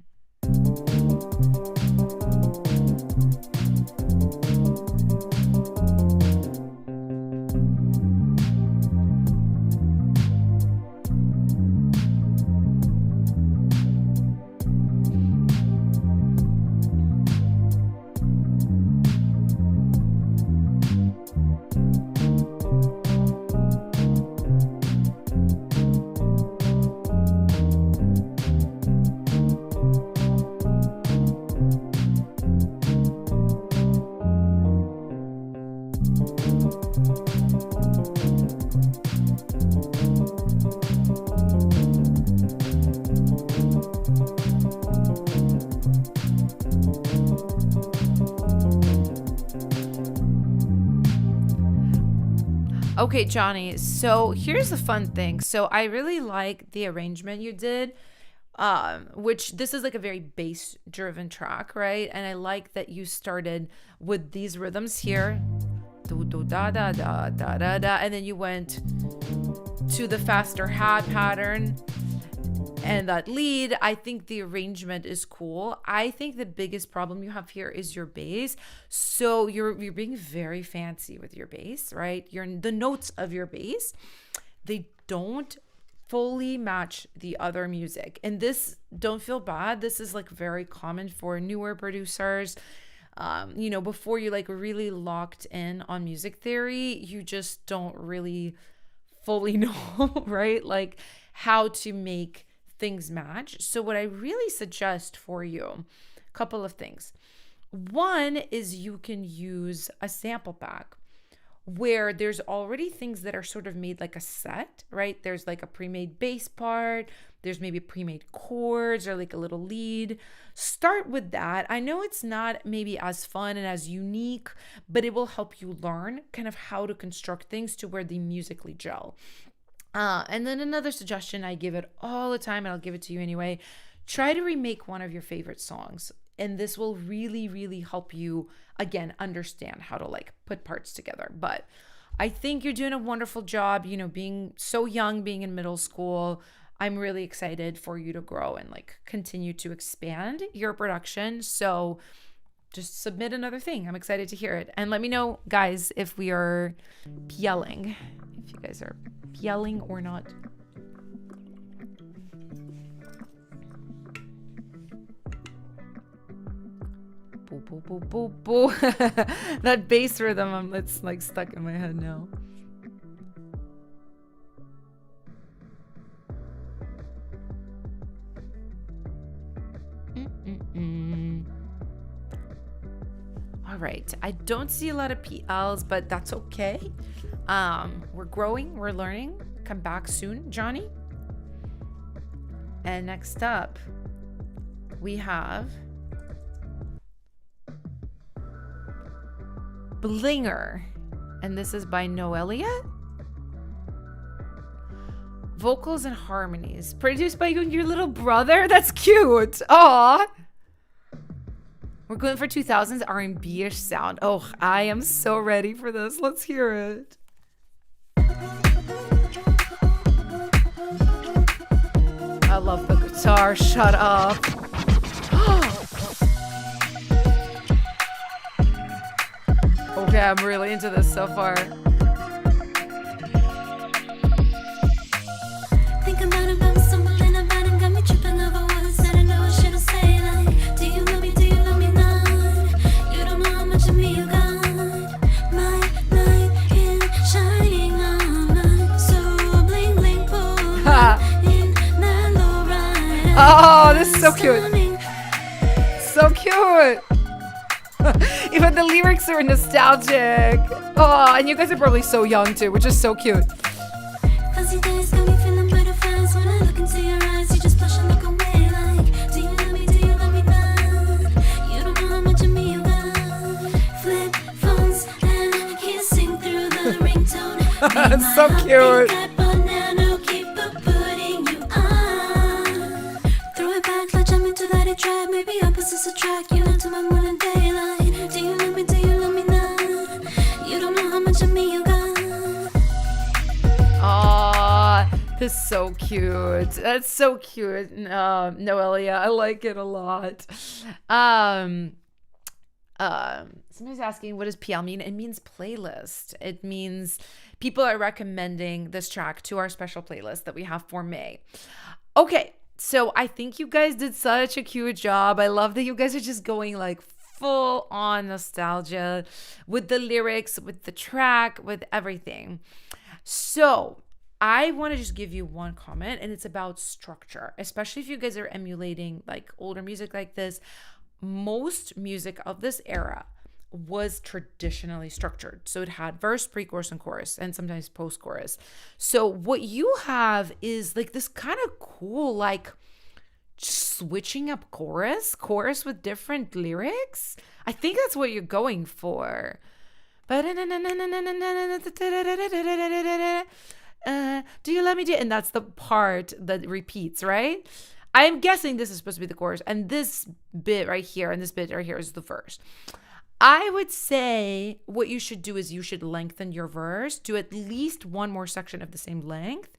Okay, Johnny. So here's the fun thing. So I really like the arrangement you did, which this is like a very bass driven track, right? And I like that you started with these rhythms here. Do, do, da, da, da, da, da, da. And then you went to the faster hat pattern and that lead. I think the arrangement is cool. I think the biggest problem you have here is your bass. So you're being very fancy with your bass, right? The notes of your bass, they don't fully match the other music. And this, don't feel bad. This is like very common for newer producers. Before you like really locked in on music theory, you just don't really fully know, right? Like how to make things match. So what I really suggest for you, a couple of things. One is you can use a sample pack where there's already things that are sort of made like a set, right? There's like a pre-made bass part, there's maybe pre-made chords or like a little lead. Start with that. I know it's not maybe as fun and as unique, but it will help you learn kind of how to construct things to where they musically gel. And then another suggestion I give it all the time, and I'll give it to you anyway, try to remake one of your favorite songs. And this will really, really help you, again, understand how to like put parts together. But I think you're doing a wonderful job, being so young, being in middle school. I'm really excited for you to grow and like continue to expand your production. So just submit another thing. I'm excited to hear it. And let me know, guys, if we are yelling, if you guys are yelling or not. Boo, boo, boo, boo, boo. That bass rhythm, it's like stuck in my head now. All right, I don't see a lot of PLs, but that's okay. We're growing, we're learning. Come back soon, Johnny. And next up, we have Blinger, and this is by Noelia. Vocals and harmonies, produced by your little brother. That's cute. Aw. We're going for 2000s R&B-ish sound. Oh, I am so ready for this. Let's hear it. I love the guitar. Shut up. Okay, I'm really into this so far. Think about it, but I'm stumbling about it, got me tripping over words that I know I shouldn't say. Like, do you love me? Do you love me not? You don't know how much of me you got. My night is shining on mine, so bling bling boom. In that low ride. Oh, this is so cute. So cute. Even the lyrics are nostalgic. Oh, and you guys are probably so young too, which is so cute. Fuzzy days got me feeling butterflies. When I look into your eyes, you just blush and look away. Like, do you love me? Do you love me not? You don't know how much of me you got. Flip phones and kissing through the ringtone. It's so cute. That banana keep putting you on. Throw it back, like jump into that it trap. Maybe opposites attract you into my morning daylight. Do you love me? Do you love me not? You don't know how much of me you got. Aw, this is so cute. That's so cute, Noelia. I like it a lot. Somebody's asking, what does PL mean? It means playlist. It means people are recommending this track to our special playlist that we have for May. Okay, so I think you guys did such a cute job. I love that you guys are just going like full on nostalgia with the lyrics, with the track, with everything. So I want to just give you one comment, and it's about structure, especially if you guys are emulating like older music like this. Most music of this era was traditionally structured. So it had verse, pre-chorus, and chorus, and sometimes post-chorus. So what you have is like this kind of cool, like switching up chorus with different lyrics. I think that's what you're going for. Do you let me do it? And that's the part that repeats, right? I'm guessing this is supposed to be the chorus, and this bit right here and this bit right here is the verse. I would say what you should do is you should lengthen your verse, do at least one more section of the same length,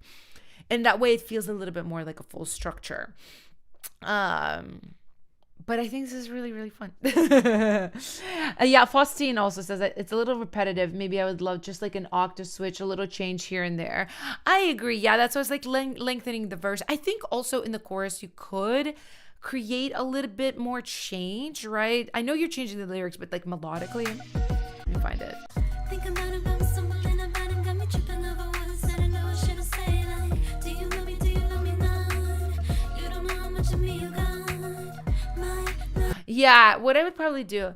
and that way it feels a little bit more like a full structure. But I think this is really, really fun. Yeah, Faustine also says that it's a little repetitive. Maybe I would love just like an octave switch, a little change here and there. I agree. Yeah, that's why I was like lengthening the verse. I think also in the chorus you could create a little bit more change, right? I know you're changing the lyrics, but like melodically, let me find it. Think about it, but something about it got me tripping over words that I know I shouldn't say. Like, do you love me? Do you love me not? You don't know how much of me you got. Yeah, what I would probably do.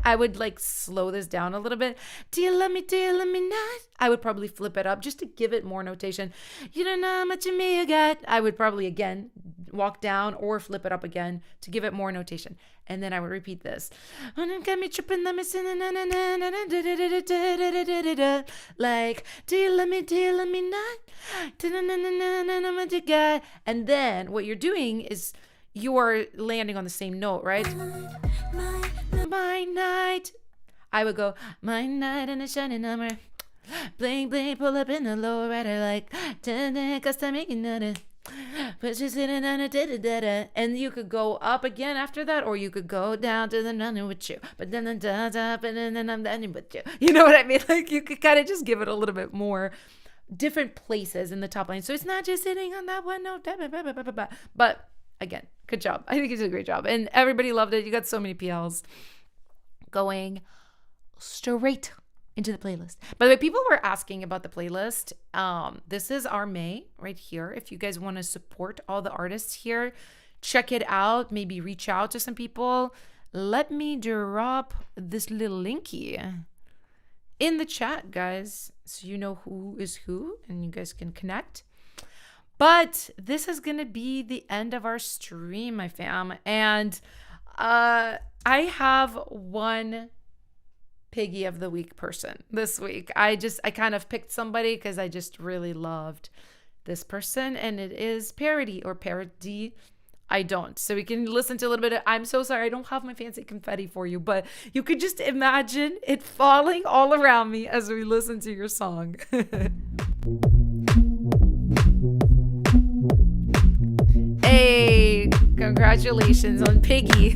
I would like slow this down a little bit. Do you love me? Do you love me not? I would probably flip it up just to give it more notation. You don't know how much of me you got. I would probably again walk down or flip it up again to give it more notation. And then I would repeat this. Got me tripping, let me sing. Like, do you love me? Do you love me not? And then what you're doing is you're landing on the same note, right? My night. I would go, my night in a shining armor. Bling, bling, pull up in the lower rider like, cause I'm making nothing. But you're sitting on a da-da-da-da. And you could go up again after that, or you could go down to the nothing with you. But then I'm done up and then I'm done with you. You know what I mean? Like you could kind of just give it a little bit more different places in the top line. So it's not just sitting on that one note. But again, good job. I think you did a great job. And everybody loved it. You got so many PLs going straight into the playlist. By the way, people were asking about the playlist. This is our May right here. If you guys want to support all the artists here, check it out. Maybe reach out to some people. Let me drop this little linky in the chat, guys, so you know who is who and you guys can connect. But this is going to be the end of our stream, my fam. And I have one Piggy of the Week person this week. I kind of picked somebody because I just really loved this person, and it is Parody or Parody. I don't. So we can listen to a little bit of, I'm so sorry, I don't have my fancy confetti for you, but you could just imagine it falling all around me as we listen to your song. Hey, congratulations on Piggy.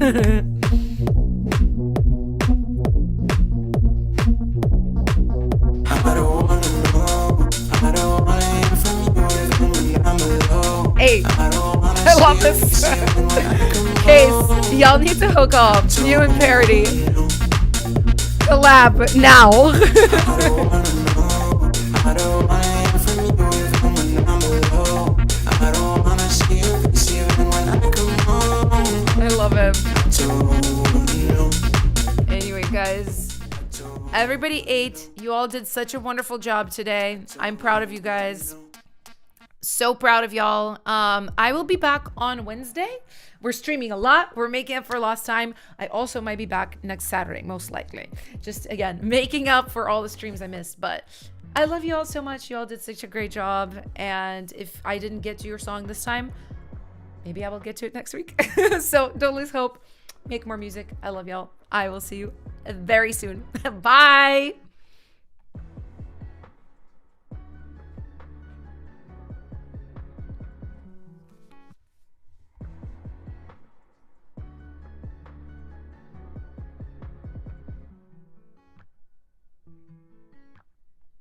Hey, I love this. Case, y'all need to hook up. You and Parody. Collab now. I love him. Anyway, guys, everybody ate. You all did such a wonderful job today. I'm proud of you guys. So proud of y'all. I will be back on Wednesday. We're streaming a lot. We're making up for lost time. I also might be back next Saturday, most likely. Just, again, making up for all the streams I missed. But I love you all so much. You all did such a great job. And if I didn't get to your song this time, maybe I will get to it next week. So don't lose hope. Make more music. I love y'all. I will see you very soon. Bye.